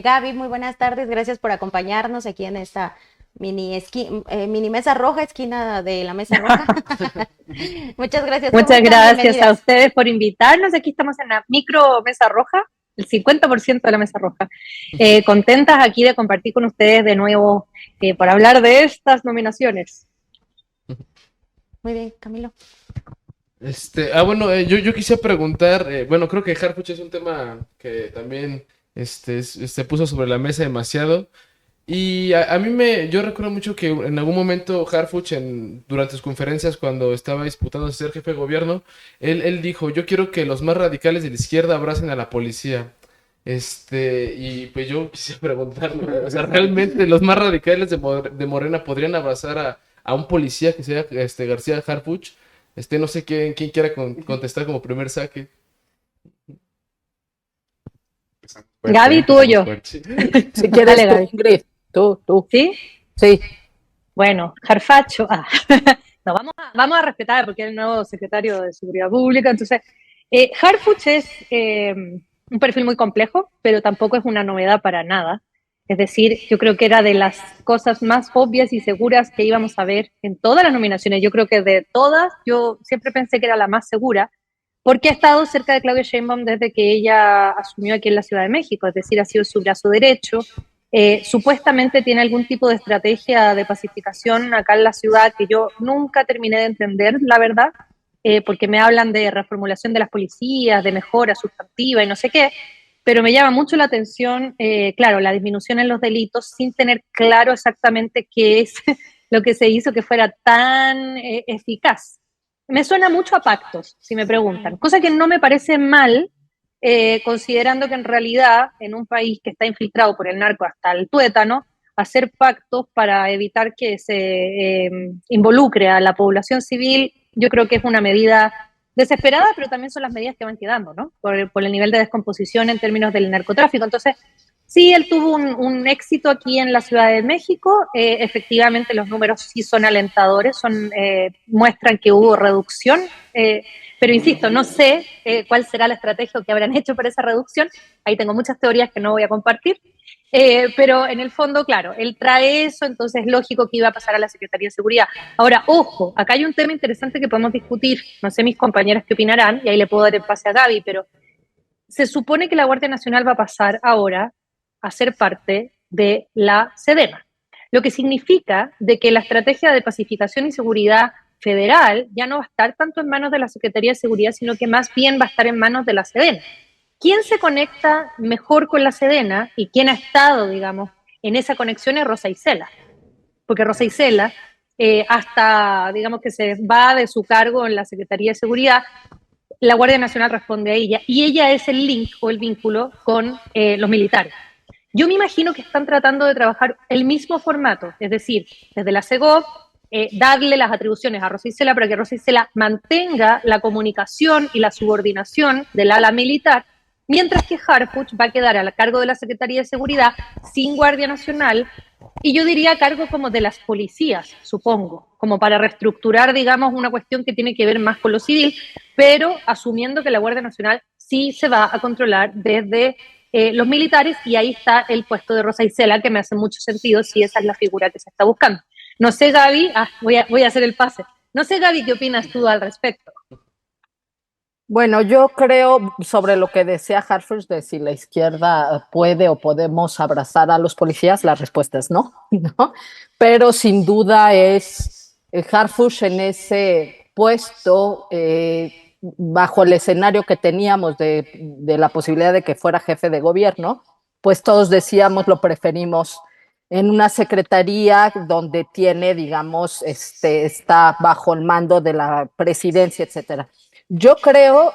Gaby, muy buenas tardes. Gracias por acompañarnos aquí en esta mini mesa roja, esquina de la mesa roja. Muchas gracias. ¿Cómo Muchas están? gracias a Bienvenidas. ustedes por invitarnos. Aquí estamos en la micro mesa roja, el 50% de la mesa roja. Contentas aquí de compartir con ustedes de nuevo para hablar de estas nominaciones. Muy bien, Camilo. Bueno, yo quisiera preguntar, bueno, creo que Harfuch es un tema que también se puso sobre la mesa demasiado. Y a mí yo recuerdo mucho que en algún momento Harfuch, durante sus conferencias, cuando estaba disputando ser jefe de gobierno, él dijo, yo quiero que los más radicales de la izquierda abracen a la policía. Y pues yo quisiera preguntarle, o sea, ¿realmente los más radicales de Morena podrían abrazar a un policía que sea García Harfuch? No sé quién quiera contestar como primer saque. Fuerte, Gaby, tú o empezamos yo. fuerte. Si Dale, quieres tú, Gaby. Ingrid, tú. ¿Sí? Sí, Bueno, Harfacho. No, vamos a respetar porque es el nuevo secretario de Seguridad Pública. Entonces, Harfuch es un perfil muy complejo, pero tampoco es una novedad para nada. Es decir, yo creo que era de las cosas más obvias y seguras que íbamos a ver en todas las nominaciones. Yo creo que de todas, yo siempre pensé que era la más segura, porque ha estado cerca de Claudia Sheinbaum desde que ella asumió aquí en la Ciudad de México, es decir, ha sido su brazo derecho. Supuestamente tiene algún tipo de estrategia de pacificación acá en la ciudad que yo nunca terminé de entender, la verdad, porque me hablan de reformulación de las policías, de mejora sustantiva y no sé qué, pero me llama mucho la atención, claro, la disminución en los delitos sin tener claro exactamente qué es lo que se hizo que fuera tan eficaz. Me suena mucho a pactos, si me preguntan, cosa que no me parece mal, considerando que en realidad en un país que está infiltrado por el narco hasta el tuétano, hacer pactos para evitar que se involucre a la población civil, yo creo que es una medida desesperada, pero también son las medidas que van quedando, ¿no? Por el nivel de descomposición en términos del narcotráfico. Entonces, sí, él tuvo un éxito aquí en la Ciudad de México. Efectivamente, los números sí son alentadores, muestran que hubo reducción. Pero insisto, no sé cuál será la estrategia que habrán hecho para esa reducción. Ahí tengo muchas teorías que no voy a compartir. Pero en el fondo, claro, él trae eso, entonces es lógico que iba a pasar a la Secretaría de Seguridad. Ahora, ojo, acá hay un tema interesante que podemos discutir. No sé mis compañeras qué opinarán, y ahí le puedo dar el pase a Gaby, pero se supone que la Guardia Nacional va a pasar ahora a ser parte de la Sedena, lo que significa de que la estrategia de pacificación y seguridad federal ya no va a estar tanto en manos de la Secretaría de Seguridad, sino que más bien va a estar en manos de la Sedena. ¿Quién se conecta mejor con la Sedena y quién ha estado, digamos, en esa conexión es Rosa Isela? Porque Rosa Isela, hasta, digamos, que se va de su cargo en la Secretaría de Seguridad, la Guardia Nacional responde a ella y ella es el link o el vínculo con los militares. Yo me imagino que están tratando de trabajar el mismo formato, es decir, desde la CEGOP, darle las atribuciones a Rosa Isela para que Rosa Isela mantenga la comunicación y la subordinación del ala militar, mientras que Harfuch va a quedar a cargo de la Secretaría de Seguridad sin Guardia Nacional y yo diría a cargo como de las policías, supongo, como para reestructurar, digamos, una cuestión que tiene que ver más con lo civil, pero asumiendo que la Guardia Nacional sí se va a controlar desde los militares y ahí está el puesto de Rosa Isela, que me hace mucho sentido si esa es la figura que se está buscando. No sé, Gaby, voy a hacer el pase. No sé, Gaby, ¿qué opinas tú al respecto? bueno, yo creo sobre lo que decía Harfuch de si la izquierda puede o podemos abrazar a los policías, la respuesta es no, ¿no? Pero sin duda es Harfuch en ese puesto, bajo el escenario que teníamos de la posibilidad de que fuera jefe de gobierno, pues todos decíamos lo preferimos en una secretaría donde tiene, digamos, está bajo el mando de la presidencia, etcétera. Yo creo,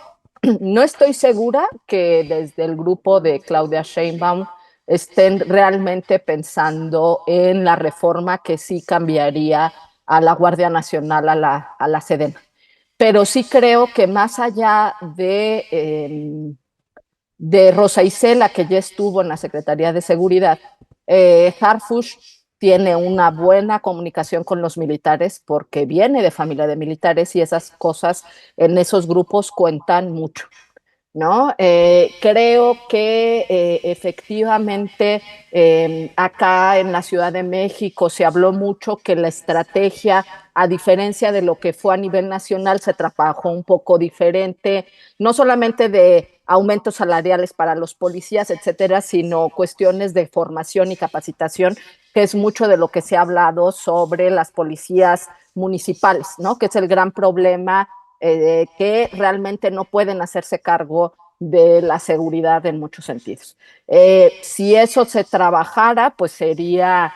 no estoy segura que desde el grupo de Claudia Sheinbaum estén realmente pensando en la reforma que sí cambiaría a la Guardia Nacional a la Sedena. Pero sí creo que más allá de Rosa Isela, que ya estuvo en la Secretaría de Seguridad, Harfuch tiene una buena comunicación con los militares porque viene de familia de militares y esas cosas en esos grupos cuentan mucho. ¿no? Creo que efectivamente acá en la Ciudad de México se habló mucho que la estrategia, a diferencia de lo que fue a nivel nacional, se trabajó un poco diferente, no solamente de aumentos salariales para los policías, etcétera, sino cuestiones de formación y capacitación, que es mucho de lo que se ha hablado sobre las policías municipales, ¿no? Que es el gran problema que realmente no pueden hacerse cargo de la seguridad en muchos sentidos. Si eso se trabajara, pues sería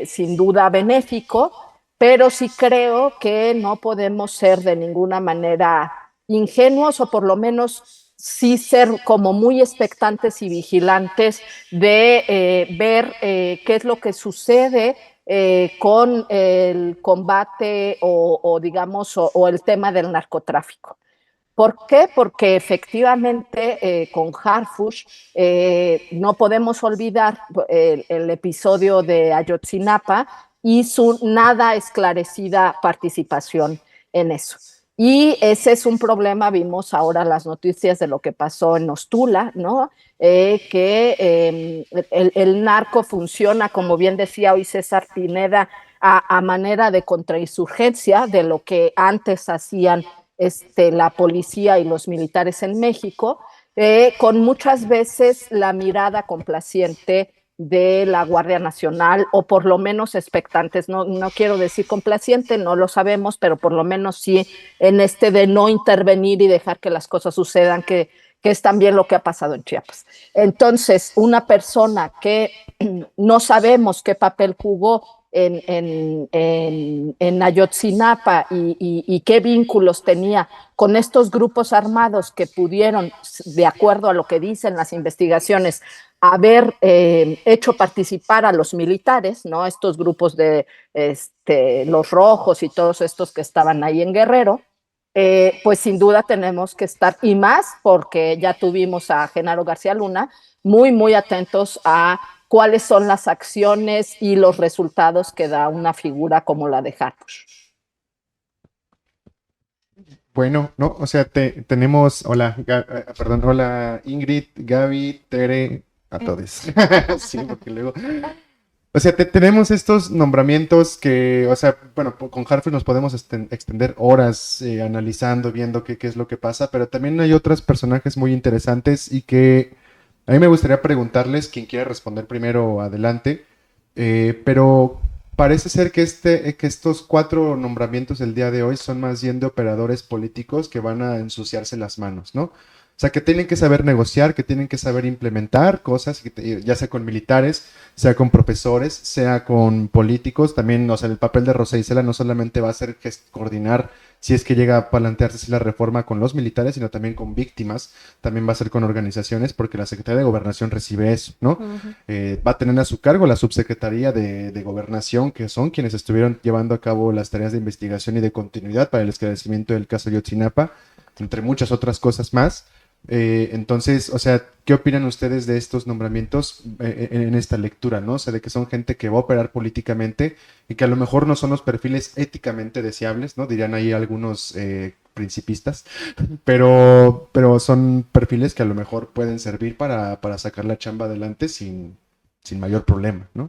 sin duda benéfico, pero sí creo que no podemos ser de ninguna manera ingenuos o por lo menos sí ser como muy expectantes y vigilantes de ver qué es lo que sucede con el combate digamos, o el tema del narcotráfico. ¿Por qué? Porque efectivamente con Harfush no podemos olvidar el episodio de Ayotzinapa y su nada esclarecida participación en eso. Y ese es un problema, vimos ahora las noticias de lo que pasó en Ostula, ¿no? Que el narco funciona, como bien decía hoy César Pineda, a manera de contrainsurgencia de lo que antes hacían la policía y los militares en México, con muchas veces la mirada complaciente de la Guardia Nacional, o por lo menos expectantes, no quiero decir complaciente, no lo sabemos, pero por lo menos sí en de no intervenir y dejar que las cosas sucedan, que es también lo que ha pasado en Chiapas. Entonces, una persona que no sabemos qué papel jugó en Ayotzinapa y qué vínculos tenía con estos grupos armados que pudieron, de acuerdo a lo que dicen las investigaciones, haber hecho participar a los militares, ¿no? Estos grupos de los rojos y todos estos que estaban ahí en Guerrero, pues sin duda tenemos que estar, y más porque ya tuvimos a Genaro García Luna, muy, muy atentos a cuáles son las acciones y los resultados que da una figura como la de Harfush. Bueno, no, o sea, tenemos, hola, perdón, hola Ingrid, Gaby, Tere, a todos. Sí, porque luego, o sea, tenemos estos nombramientos que, o sea, bueno, con Harfush nos podemos extender horas analizando, viendo qué es lo que pasa, pero también hay otros personajes muy interesantes y que a mí me gustaría preguntarles, quien quiera responder primero, adelante, pero parece ser que, que estos 4 nombramientos del día de hoy son más bien de operadores políticos que van a ensuciarse las manos, ¿no? O sea, que tienen que saber negociar, que tienen que saber implementar cosas, ya sea con militares, sea con profesores, sea con políticos. También, o sea, el papel de Rosa Isela no solamente va a ser coordinar si es que llega a plantearse la reforma con los militares, sino también con víctimas, también va a ser con organizaciones, porque la Secretaría de Gobernación recibe eso, ¿no? Va a tener a su cargo la Subsecretaría de Gobernación, que son quienes estuvieron llevando a cabo las tareas de investigación y de continuidad para el esclarecimiento del caso Ayotzinapa, entre muchas otras cosas más. Entonces, o sea, ¿qué opinan ustedes de estos nombramientos en esta lectura, ¿no? O sea, de que son gente que va a operar políticamente y que a lo mejor no son los perfiles éticamente deseables, ¿no? Dirían ahí algunos principistas, pero son perfiles que a lo mejor pueden servir para sacar la chamba adelante sin mayor problema, ¿no?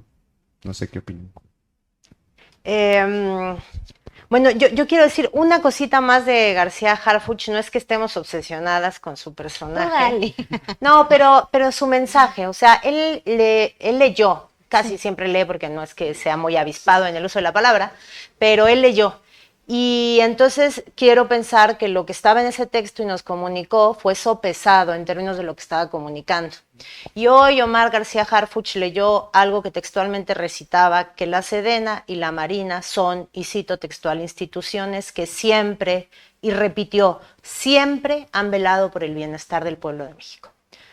No sé qué opinan. Bueno, yo quiero decir una cosita más de García Harfuch. No es que estemos obsesionadas con su personaje. No, pero su mensaje, o sea, él leyó, casi siempre lee porque no es que sea muy avispado en el uso de la palabra, pero él leyó. Y entonces quiero pensar que lo que estaba en ese texto y nos comunicó fue sopesado en términos de lo que estaba comunicando. Y hoy Omar García Harfuch leyó algo que textualmente recitaba, que la Sedena y la Marina son, y cito textual, instituciones que siempre, y repitió, siempre han velado por el bienestar del pueblo de México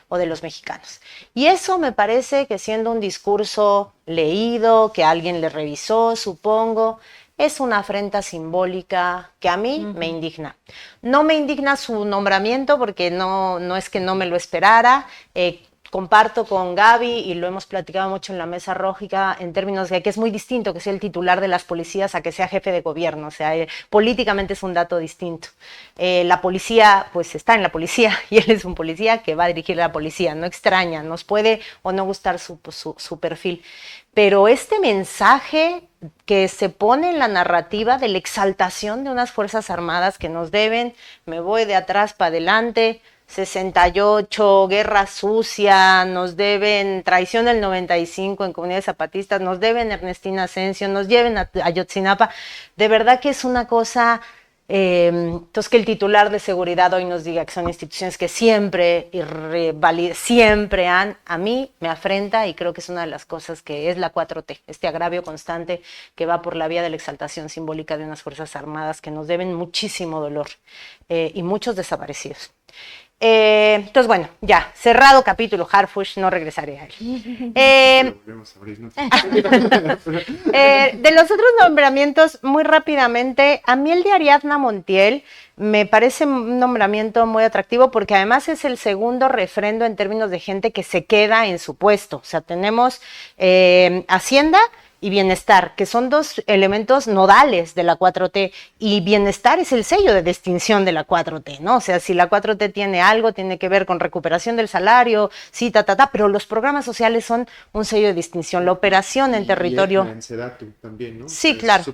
o de los mexicanos. Y eso me parece que, siendo un discurso leído, que alguien le revisó, supongo, es una afrenta simbólica que a mí me indigna. No me indigna su nombramiento porque no es que no me lo esperara. comparto con Gaby y lo hemos platicado mucho en la mesa roja en términos de que es muy distinto que sea el titular de las policías a que sea jefe de gobierno, o sea, políticamente es un dato distinto. La policía, pues está en la policía y él es un policía que va a dirigir la policía, no extraña, nos puede o no gustar su perfil, pero este mensaje que se pone en la narrativa de la exaltación de unas fuerzas armadas que nos deben, me voy de atrás para adelante, 68, guerra sucia, nos deben traición del 95 en comunidades zapatistas, nos deben Ernestina Asensio, nos lleven a Ayotzinapa. De verdad que es una cosa, entonces que el titular de seguridad hoy nos diga que son instituciones que siempre han, a mí me afrenta y creo que es una de las cosas que es la 4T, este agravio constante que va por la vía de la exaltación simbólica de unas fuerzas armadas que nos deben muchísimo dolor y muchos desaparecidos. Entonces, bueno, ya, cerrado capítulo, Harfuch, no regresaré a él. De los otros nombramientos, muy rápidamente, a mí el de Ariadna Montiel me parece un nombramiento muy atractivo porque además es el segundo refrendo en términos de gente que se queda en su puesto. O sea, tenemos Hacienda y bienestar, que son dos elementos nodales de la 4T, y bienestar es el sello de distinción de la 4T, ¿no? O sea, si la 4T tiene algo, tiene que ver con recuperación del salario, sí, pero los programas sociales son un sello de distinción, la operación en territorio. Y en Sedatu también, ¿no? Sí, claro.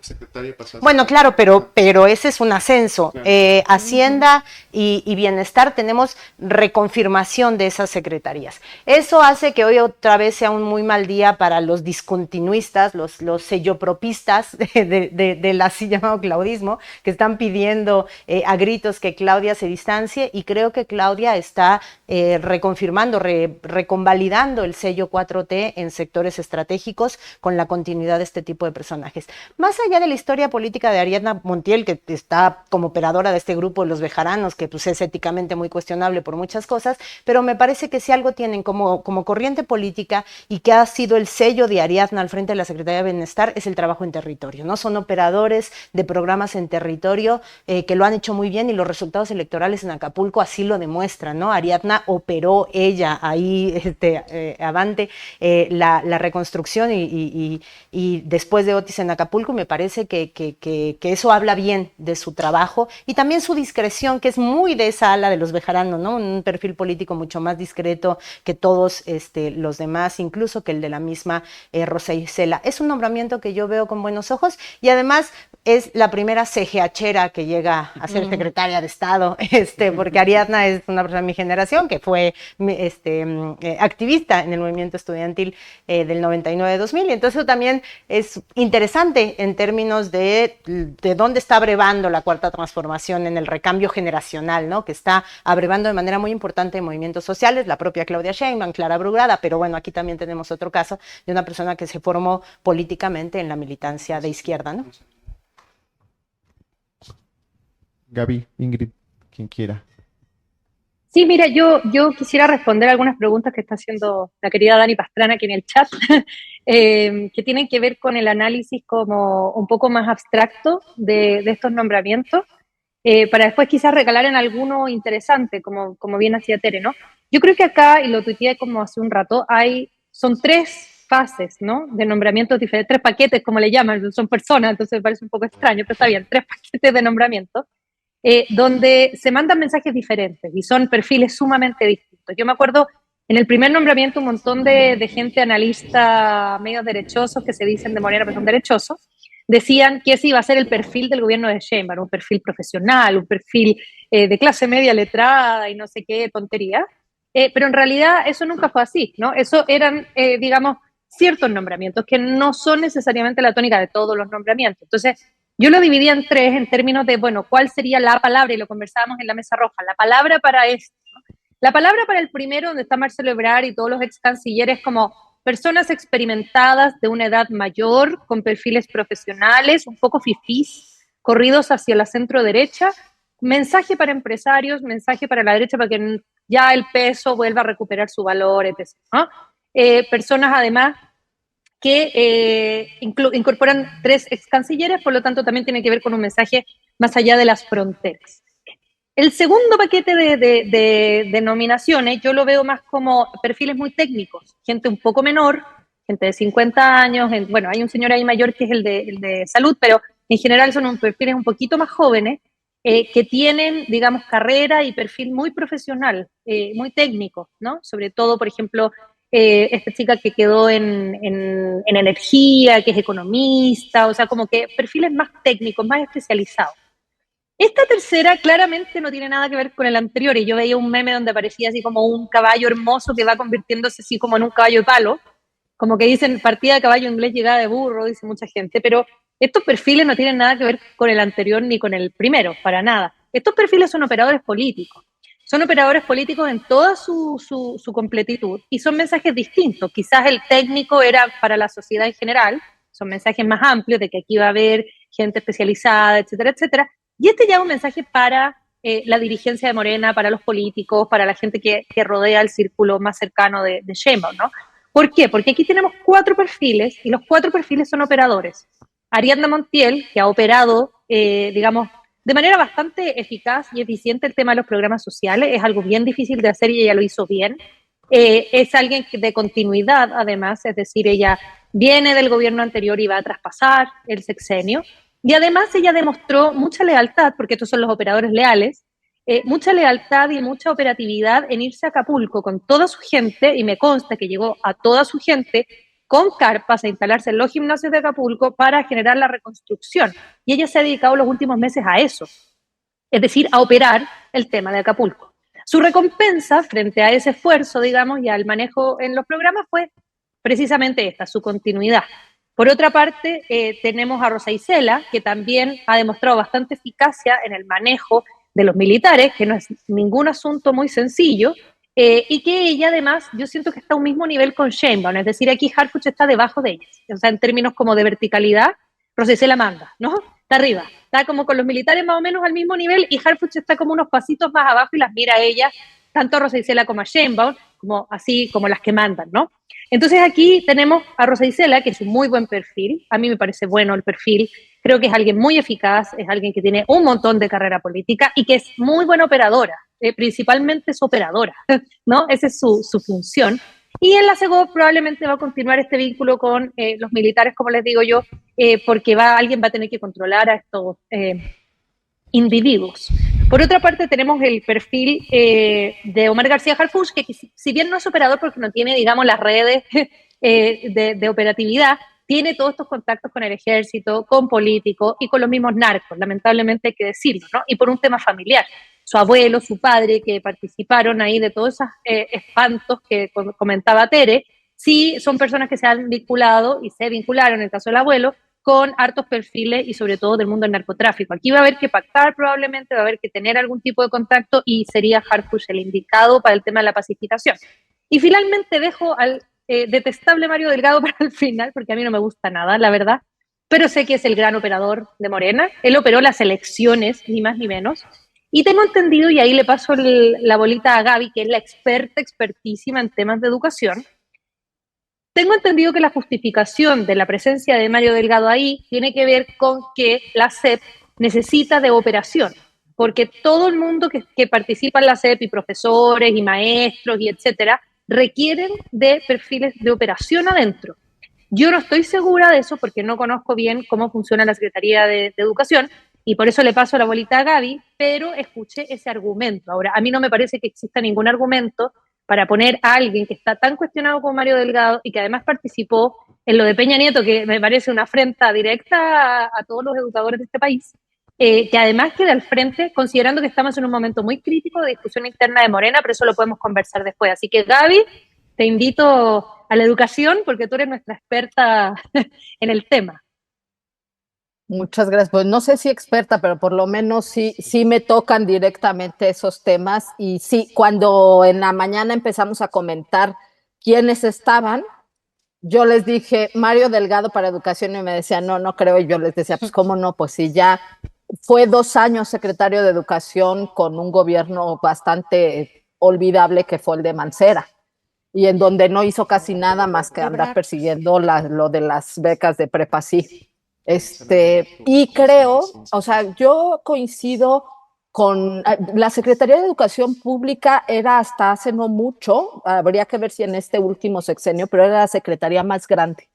Pasada. Bueno, claro, pero ese es un ascenso. Claro. Hacienda y bienestar tenemos reconfirmación de esas secretarías. Eso hace que hoy otra vez sea un muy mal día para los discontinuistas, los sellopropistas del así llamado claudismo, que están pidiendo a gritos que Claudia se distancie, y creo que Claudia está reconfirmando, reconvalidando el sello 4T en sectores estratégicos con la continuidad de este tipo de personajes. Más allá de la historia política de Ariadna Montiel, que está como operadora de este grupo de los bejaranos, que pues es éticamente muy cuestionable por muchas cosas, pero me parece que si algo tienen como corriente política y que ha sido el sello de Ariadna al frente de la Secretaría de Bienestar, es el trabajo en territorio, ¿no? Son operadores de programas en territorio que lo han hecho muy bien, y los resultados electorales en Acapulco así lo demuestran, ¿no? Ariadna operó ella ahí, avante, la reconstrucción y después de Otis en Acapulco, me parece que eso habla bien de su trabajo, y también su discreción, que es muy de esa ala de los bejaranos, ¿no? Un perfil político mucho más discreto que todos los demás, incluso que el de la misma Rosa Isela. Es un nombramiento que yo veo con buenos ojos, y además es la primera CGHera que llega a ser secretaria de Estado, porque Ariadna es una persona de mi generación que fue activista en el movimiento estudiantil del 99-2000, y entonces eso también es interesante en términos de dónde está abrevando la cuarta transformación en el recambio generacional, ¿no? Que está abrevando de manera muy importante en movimientos sociales, la propia Claudia Sheinbaum, Clara Brugada, pero bueno, aquí también tenemos otro caso de una persona que se formó políticamente en la militancia de izquierda, ¿no? Gaby, Ingrid, quien quiera. Sí, mira, yo quisiera responder algunas preguntas que está haciendo la querida Dani Pastrana aquí en el chat, que tienen que ver con el análisis como un poco más abstracto de estos nombramientos, para después quizás recalar en alguno interesante, como bien hacía Tere, ¿no? Yo creo que acá, y lo tuiteé como hace un rato, son tres fases, ¿no? De nombramientos diferentes, tres paquetes, como le llaman, son personas, entonces me parece un poco extraño, pero está bien, tres paquetes de nombramientos. Donde se mandan mensajes diferentes y son perfiles sumamente distintos. Yo me acuerdo en el primer nombramiento un montón de gente analista medios derechosos que se dicen de manera pero son derechosos, decían que ese iba a ser el perfil del gobierno de Sheinbaum, un perfil profesional, un perfil de clase media letrada y no sé qué tontería, pero en realidad eso nunca fue así, ¿no? Eso eran, digamos, ciertos nombramientos que no son necesariamente la tónica de todos los nombramientos. Entonces, yo lo dividía en tres en términos de, bueno, ¿cuál sería la palabra? Y lo conversábamos en la mesa roja. La palabra para esto, ¿no? La palabra para el primero, donde está Marcelo Ebrard y todos los ex cancilleres, como personas experimentadas de una edad mayor, con perfiles profesionales, un poco fifís, corridos hacia la centro derecha. Mensaje para empresarios, mensaje para la derecha para que ya el peso vuelva a recuperar su valor, etc., ¿no? Personas además que incorporan tres ex cancilleres, por lo tanto también tiene que ver con un mensaje más allá de las fronteras. El segundo paquete de nominaciones yo lo veo más como perfiles muy técnicos, gente un poco menor, gente de 50 años, bueno, hay un señor ahí mayor que es el de salud, pero en general son perfiles un poquito más jóvenes, que tienen, digamos, carrera y perfil muy profesional, muy técnico, ¿no? Sobre todo, por ejemplo, esta chica que quedó en energía, que es economista, o sea, como que perfiles más técnicos, más especializados. Esta tercera claramente no tiene nada que ver con el anterior, y yo veía un meme donde aparecía así como un caballo hermoso que va convirtiéndose así como en un caballo de palo, como que dicen partida de caballo inglés, llegada de burro, dice mucha gente, pero estos perfiles no tienen nada que ver con el anterior ni con el primero, para nada. Estos perfiles son operadores políticos en toda su completitud, y son mensajes distintos. Quizás el técnico era para la sociedad en general, son mensajes más amplios de que aquí va a haber gente especializada, etcétera, etcétera, y este ya es un mensaje para la dirigencia de Morena, para los políticos, para la gente que rodea el círculo más cercano de Sheinbaum, ¿no? ¿Por qué? Porque aquí tenemos 4 perfiles y los 4 perfiles son operadores. Ariadna Montiel, que ha operado, digamos, de manera bastante eficaz y eficiente el tema de los programas sociales, es algo bien difícil de hacer y ella lo hizo bien. Es alguien de continuidad, además, es decir, ella viene del gobierno anterior y va a traspasar el sexenio. Y además ella demostró mucha lealtad, porque estos son los operadores leales, mucha lealtad y mucha operatividad en irse a Acapulco con toda su gente, y me consta que llegó a toda su gente con carpas a instalarse en los gimnasios de Acapulco para generar la reconstrucción. Y ella se ha dedicado los últimos meses a eso, es decir, a operar el tema de Acapulco. Su recompensa frente a ese esfuerzo, digamos, y al manejo en los programas fue precisamente esta, su continuidad. Por otra parte, tenemos a Rosa Isela, que también ha demostrado bastante eficacia en el manejo de los militares, que no es ningún asunto muy sencillo, y que ella además, yo siento que está a un mismo nivel con Sheinbaum, es decir, aquí Harfuch está debajo de ellas, o sea, en términos como de verticalidad, Rosa Isela manda, ¿no? Está arriba, está como con los militares más o menos al mismo nivel, y Harfuch está como unos pasitos más abajo y las mira a ella, tanto a Rosa Isela como a Sheinbaum, como así como las que mandan, ¿no? Entonces aquí tenemos a Rosa Isela, que es un muy buen perfil, a mí me parece bueno el perfil, creo que es alguien muy eficaz, es alguien que tiene un montón de carrera política y que es muy buena operadora, principalmente es operadora, ¿no? Esa es su función. Y en la SEGO probablemente va a continuar este vínculo con los militares, como les digo yo, porque alguien va a tener que controlar a estos individuos. Por otra parte, tenemos el perfil de Omar García Harfuch, que si bien no es operador porque no tiene, digamos, las redes de operatividad, tiene todos estos contactos con el ejército, con políticos y con los mismos narcos, lamentablemente hay que decirlo, ¿no? Y por un tema familiar. Su abuelo, su padre, que participaron ahí de todos esos espantos que comentaba Tere, sí son personas que se han vinculado y se vincularon, en el caso del abuelo, con hartos perfiles y sobre todo del mundo del narcotráfico. Aquí va a haber que pactar probablemente, va a haber que tener algún tipo de contacto y sería Harfuch el indicado para el tema de la pacificación. Y finalmente dejo al detestable Mario Delgado para el final, porque a mí no me gusta nada, la verdad, pero sé que es el gran operador de Morena. Él operó las elecciones, ni más ni menos. Y tengo entendido, y ahí le paso la bolita a Gaby, que es la expertísima en temas de educación. Tengo entendido que la justificación de la presencia de Mario Delgado ahí tiene que ver con que la SEP necesita de operación, porque todo el mundo que participa en la SEP, y profesores, y maestros, y etcétera, requieren de perfiles de operación adentro. Yo no estoy segura de eso porque no conozco bien cómo funciona la Secretaría de Educación, y por eso le paso la bolita a Gaby, pero escuché ese argumento. Ahora, a mí no me parece que exista ningún argumento para poner a alguien que está tan cuestionado como Mario Delgado y que además participó en lo de Peña Nieto, que me parece una afrenta directa a todos los educadores de este país, que además queda al frente, considerando que estamos en un momento muy crítico de discusión interna de Morena, pero eso lo podemos conversar después. Así que, Gaby, te invito a la educación porque tú eres nuestra experta en el tema. Muchas gracias. Pues no sé si experta, pero por lo menos sí me tocan directamente esos temas. Y sí, cuando en la mañana empezamos a comentar quiénes estaban, yo les dije Mario Delgado para educación y me decían, no creo. Y yo les decía, pues cómo no, pues si ya fue 2 años secretario de educación con un gobierno bastante olvidable que fue el de Mancera, y en donde no hizo casi nada más que andar persiguiendo lo de las becas de prepa, sí. Y creo, o sea, yo coincido la Secretaría de Educación Pública era hasta hace no mucho, habría que ver si en este último sexenio, pero era la secretaría más grande.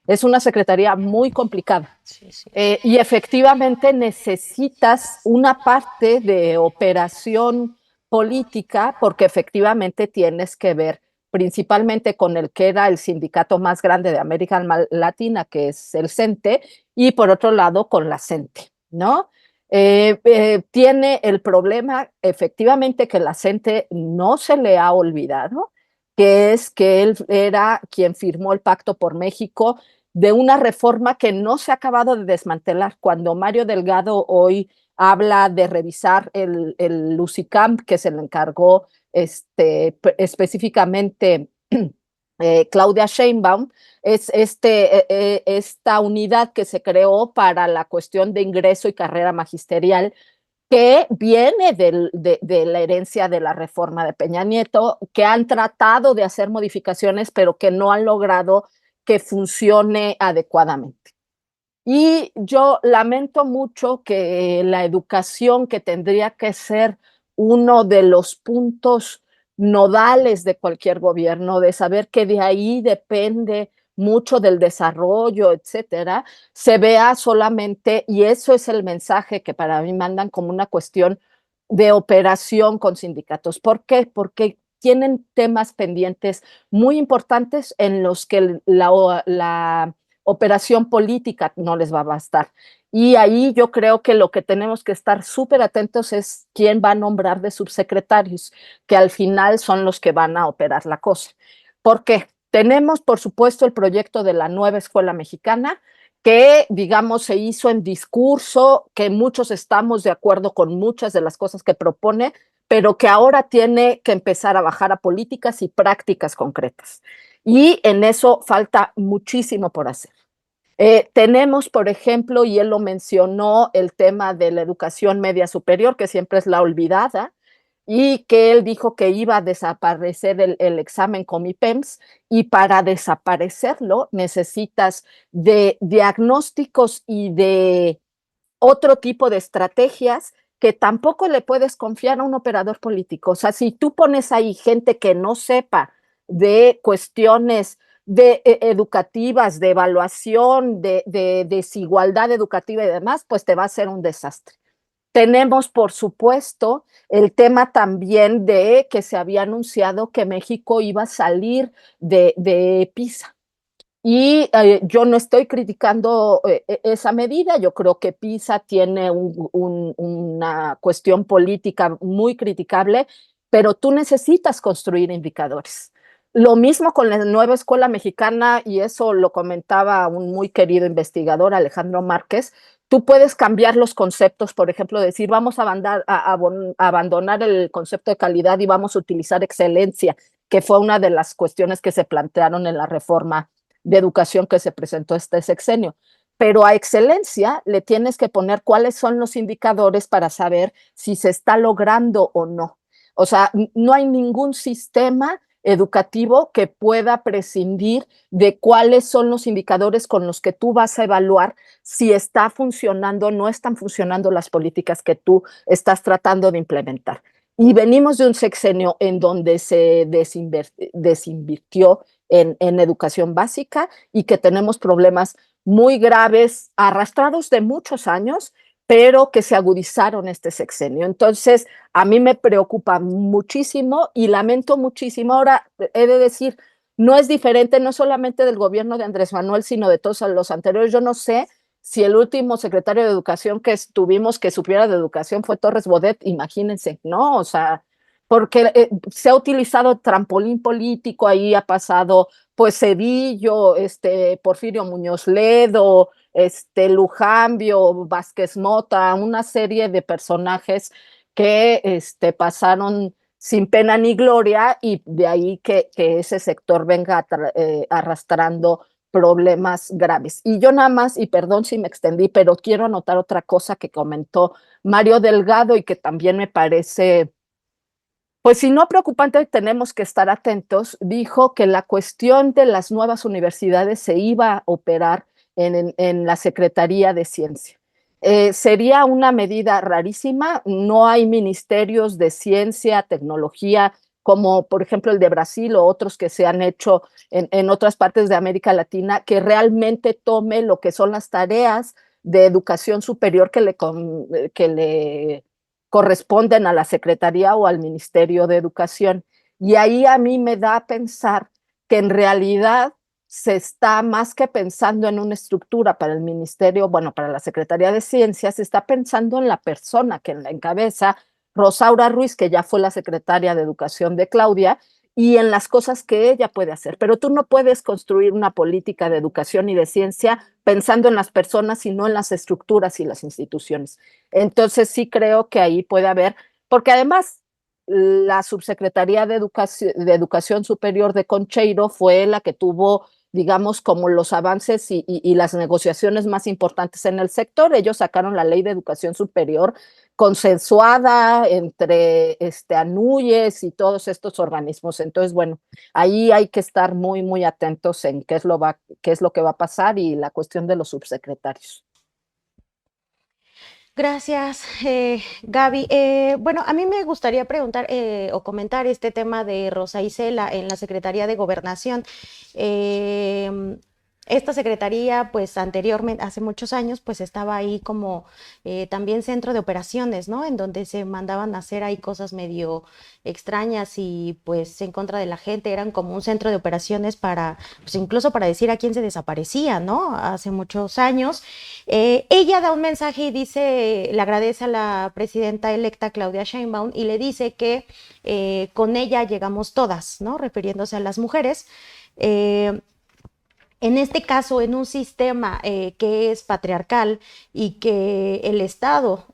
Es una secretaría muy complicada. Sí. Y efectivamente necesitas una parte de operación política porque efectivamente tienes que ver principalmente con el que era el sindicato más grande de América Latina, que es el CENTE, y por otro lado con la CENTE, ¿no? Tiene el problema efectivamente que la CENTE no se le ha olvidado, que es que él era quien firmó el Pacto por México de una reforma que no se ha acabado de desmantelar. Cuando Mario Delgado hoy habla de revisar el Lucicam, que se le encargó específicamente Claudia Sheinbaum, es esta unidad que se creó para la cuestión de ingreso y carrera magisterial, que viene de la herencia de la reforma de Peña Nieto, que han tratado de hacer modificaciones, pero que no han logrado que funcione adecuadamente. Y yo lamento mucho que la educación, que tendría que ser uno de los puntos nodales de cualquier gobierno, de saber que de ahí depende mucho del desarrollo, etcétera, se vea solamente, y eso es el mensaje que para mí mandan como una cuestión de operación con sindicatos. ¿Por qué? Porque tienen temas pendientes muy importantes en los que la operación política no les va a bastar. Y ahí yo creo que lo que tenemos que estar súper atentos es quién va a nombrar de subsecretarios, que al final son los que van a operar la cosa. ¿Por qué? Tenemos, por supuesto, el proyecto de la nueva escuela mexicana, que, digamos, se hizo en discurso, que muchos estamos de acuerdo con muchas de las cosas que propone, pero que ahora tiene que empezar a bajar a políticas y prácticas concretas. Y en eso falta muchísimo por hacer. Tenemos, por ejemplo, y él lo mencionó, el tema de la educación media superior, que siempre es la olvidada, y que él dijo que iba a desaparecer el examen Comipems, y para desaparecerlo necesitas de diagnósticos y de otro tipo de estrategias que tampoco le puedes confiar a un operador político. O sea, si tú pones ahí gente que no sepa de cuestiones educativas, de evaluación, de desigualdad educativa y demás, pues te va a ser un desastre. Tenemos, por supuesto, el tema también de que se había anunciado que México iba a salir de PISA. Y yo no estoy criticando esa medida, yo creo que PISA tiene una cuestión política muy criticable, pero tú necesitas construir indicadores. Lo mismo con la nueva escuela mexicana, y eso lo comentaba un muy querido investigador, Alejandro Márquez. Tú puedes cambiar los conceptos, por ejemplo, decir vamos a abandonar el concepto de calidad y vamos a utilizar excelencia, que fue una de las cuestiones que se plantearon en la reforma de educación que se presentó este sexenio. Pero a excelencia le tienes que poner cuáles son los indicadores para saber si se está logrando o no. O sea, no hay ningún sistema educativo que pueda prescindir de cuáles son los indicadores con los que tú vas a evaluar si está funcionando o no están funcionando las políticas que tú estás tratando de implementar. Y venimos de un sexenio en donde se desinvirtió en educación básica y que tenemos problemas muy graves, arrastrados de muchos años, pero que se agudizaron este sexenio. Entonces, a mí me preocupa muchísimo y lamento muchísimo. Ahora, he de decir, no es diferente, no solamente del gobierno de Andrés Manuel, sino de todos los anteriores. Yo no sé si el último secretario de Educación que tuvimos que supiera de educación fue Torres Bodet, imagínense, ¿no? O sea, porque se ha utilizado trampolín político, ahí ha pasado pues Cedillo, Porfirio Muñoz Ledo, Lujambio, Vázquez Mota, una serie de personajes que pasaron sin pena ni gloria, y de ahí que ese sector venga arrastrando problemas graves. Y yo nada más, y perdón si me extendí, pero quiero anotar otra cosa que comentó Mario Delgado y que también me parece, pues si no preocupante, tenemos que estar atentos. Dijo que la cuestión de las nuevas universidades se iba a operar en la Secretaría de Ciencia. Sería una medida rarísima. No hay ministerios de ciencia, tecnología, como por ejemplo el de Brasil o otros que se han hecho en otras partes de América Latina, que realmente tome lo que son las tareas de educación superior que le corresponden a la Secretaría o al Ministerio de Educación. Y ahí a mí me da a pensar que en realidad se está más que pensando en una estructura para el ministerio, bueno, para la Secretaría de Ciencias, se está pensando en la persona que la encabeza, Rosaura Ruiz, que ya fue la secretaria de Educación de Claudia, y en las cosas que ella puede hacer. Pero tú no puedes construir una política de educación y de ciencia pensando en las personas, sino en las estructuras y las instituciones. Entonces sí creo que ahí puede haber, porque además la subsecretaría de Educación Superior de Concheiro fue la que tuvo, digamos, como los avances y las negociaciones más importantes en el sector. Ellos sacaron la ley de educación superior consensuada entre ANUYES y todos estos organismos. Entonces, bueno, ahí hay que estar muy, muy atentos en qué es lo que va a pasar y la cuestión de los subsecretarios. Gracias, Gaby. Bueno, a mí me gustaría preguntar o comentar este tema de Rosa Isela en la Secretaría de Gobernación. Esta secretaría, pues anteriormente, hace muchos años, pues estaba ahí como también centro de operaciones, ¿no? En donde se mandaban a hacer ahí cosas medio extrañas y pues en contra de la gente, eran como un centro de operaciones para, pues incluso para decir a quién se desaparecía, ¿no? Hace muchos años. Ella da un mensaje y dice, le agradece a la presidenta electa Claudia Sheinbaum y le dice que con ella llegamos todas, ¿no? Refiriéndose a las mujeres. En este caso, en un sistema que es patriarcal y que el Estado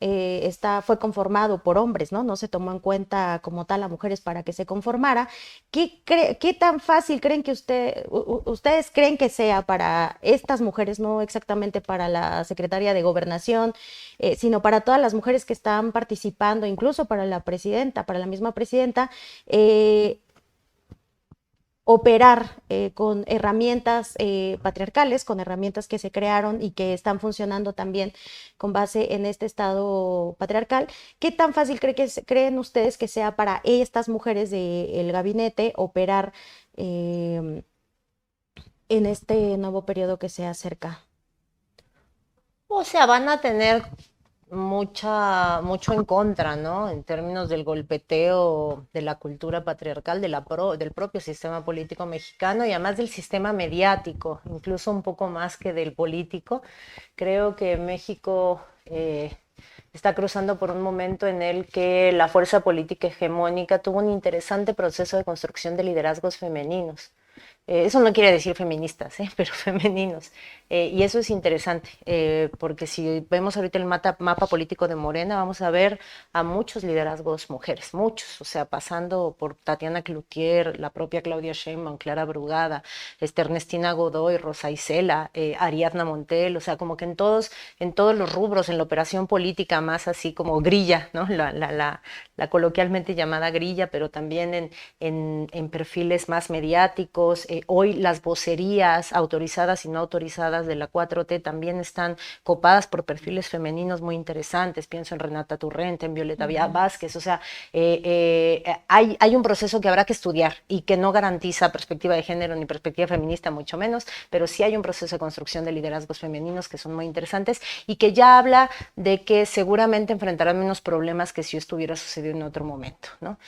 fue conformado por hombres, ¿no? No se tomó en cuenta como tal a mujeres para que se conformara. ¿Qué tan fácil creen que ustedes creen que sea para estas mujeres, no exactamente para la Secretaría de Gobernación, sino para todas las mujeres que están participando, incluso para la presidenta, para la misma presidenta, operar con herramientas patriarcales, con herramientas que se crearon y que están funcionando también con base en este estado patriarcal? ¿Qué tan fácil creen ustedes que sea para estas mujeres del gabinete operar en este nuevo periodo que se acerca? O sea, van a tener mucho en contra, ¿no? En términos del golpeteo de la cultura patriarcal, del propio sistema político mexicano y además del sistema mediático, incluso un poco más que del político. Creo que México está cruzando por un momento en el que la fuerza política hegemónica tuvo un interesante proceso de construcción de liderazgos femeninos. Eso no quiere decir feministas, pero femeninos. Y eso es interesante, porque si vemos ahorita el mapa político de Morena, vamos a ver a muchos liderazgos mujeres, muchos, o sea, pasando por Tatiana Cloutier, la propia Claudia Sheinbaum, Clara Brugada, Ernestina Godoy, Rosa Isela, Ariadna Montiel, o sea, como que en todos los rubros, en la operación política más así como grilla, ¿no? La coloquialmente llamada grilla, pero también en perfiles más mediáticos. Hoy las vocerías autorizadas y no autorizadas de la 4T también están copadas por perfiles femeninos muy interesantes. Pienso en Renata Turrente, en Violeta Vázquez. O sea, hay un proceso que habrá que estudiar y que no garantiza perspectiva de género ni perspectiva feminista, mucho menos, pero sí hay un proceso de construcción de liderazgos femeninos que son muy interesantes y que ya habla de que seguramente enfrentarán menos problemas que si estuviera sucedido en otro momento, ¿no?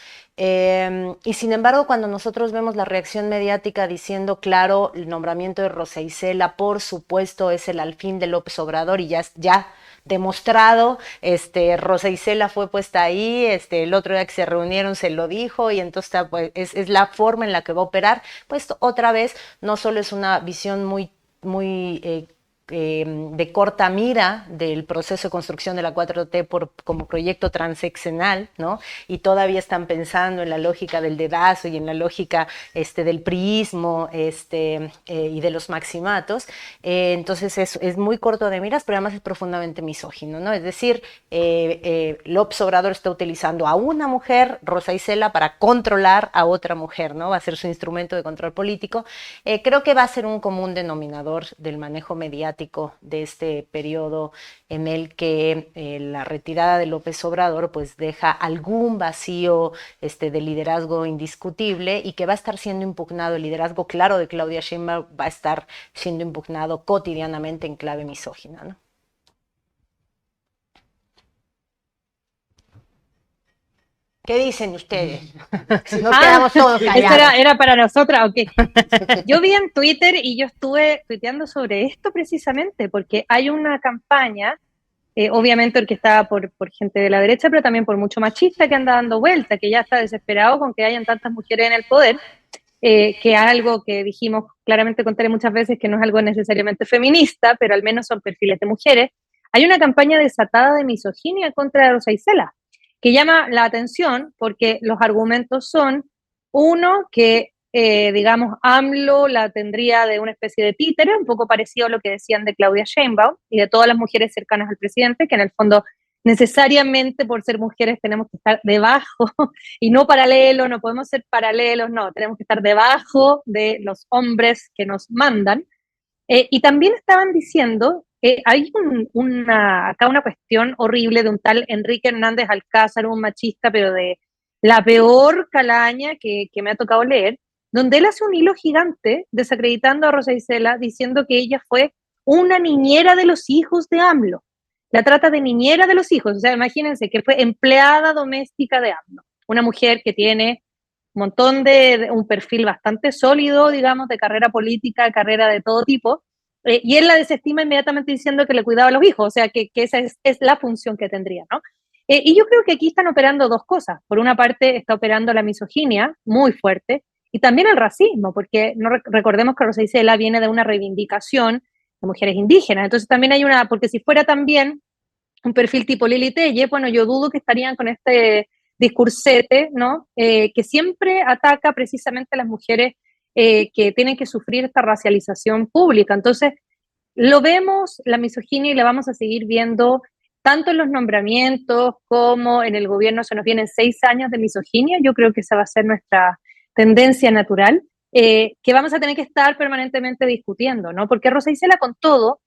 Y sin embargo, cuando nosotros vemos la reacción mediática diciendo, claro, el nombramiento de Rosa Isela, por supuesto, es el alfil de López Obrador y ya demostrado, Rosa Isela fue puesta ahí, el otro día que se reunieron se lo dijo y entonces pues, es la forma en la que va a operar, pues otra vez no solo es una visión muy de corta mira del proceso de construcción de la 4T como proyecto transeccional, ¿no? Y todavía están pensando en la lógica del dedazo y en la lógica del priismo y de los maximatos. Entonces es muy corto de miras, pero además es profundamente misógino, ¿no? Es decir, López Obrador está utilizando a una mujer, Rosa Isela, para controlar a otra mujer, ¿no? Va a ser su instrumento de control político. Creo que va a ser un común denominador del manejo mediático mediático de este periodo en el que la retirada de López Obrador pues deja algún vacío de liderazgo indiscutible y que va a estar siendo impugnado, el liderazgo claro de Claudia Sheinbaum va a estar siendo impugnado cotidianamente en clave misógina, ¿no? ¿Qué dicen ustedes? Si no quedamos todos callados. Eso era para nosotras, ok. Yo vi en Twitter y yo estuve tuiteando sobre esto precisamente, porque hay una campaña, obviamente orquestada por gente de la derecha, pero también por mucho machista que anda dando vuelta, que ya está desesperado con que hayan tantas mujeres en el poder, que es algo que dijimos claramente con Tere muchas veces, que no es algo necesariamente feminista, pero al menos son perfiles de mujeres. Hay una campaña desatada de misoginia contra Rosa Isela, que llama la atención porque los argumentos son, uno, que digamos, AMLO la tendría de una especie de títere, un poco parecido a lo que decían de Claudia Sheinbaum y de todas las mujeres cercanas al presidente, que en el fondo necesariamente por ser mujeres tenemos que estar debajo y no paralelo, no podemos ser paralelos, no, tenemos que estar debajo de los hombres que nos mandan. Y también estaban diciendo, hay acá una cuestión horrible de un tal Enrique Hernández Alcázar, un machista, pero de la peor calaña que me ha tocado leer, donde él hace un hilo gigante desacreditando a Rosa Isela, diciendo que ella fue una niñera de los hijos de AMLO. La trata de niñera de los hijos, o sea, imagínense que fue empleada doméstica de AMLO, una mujer que tiene montón un perfil bastante sólido, digamos, de carrera política, carrera de todo tipo, y él la desestima inmediatamente diciendo que le cuidaba a los hijos, o sea, que esa es la función que tendría, ¿no? Y yo creo que aquí están operando dos cosas. Por una parte está operando la misoginia muy fuerte y también el racismo, porque no recordemos que Rosa Isela viene de una reivindicación de mujeres indígenas, entonces también hay porque si fuera también un perfil tipo Lili Telle, bueno, yo dudo que estarían con este discursete, ¿no? Que siempre ataca precisamente a las mujeres que tienen que sufrir esta racialización pública. Entonces, lo vemos, la misoginia, y la vamos a seguir viendo tanto en los nombramientos como en el gobierno. Se nos vienen 6 años de misoginia, yo creo que esa va a ser nuestra tendencia natural, que vamos a tener que estar permanentemente discutiendo, ¿no? Porque Rosa Isela, con todo,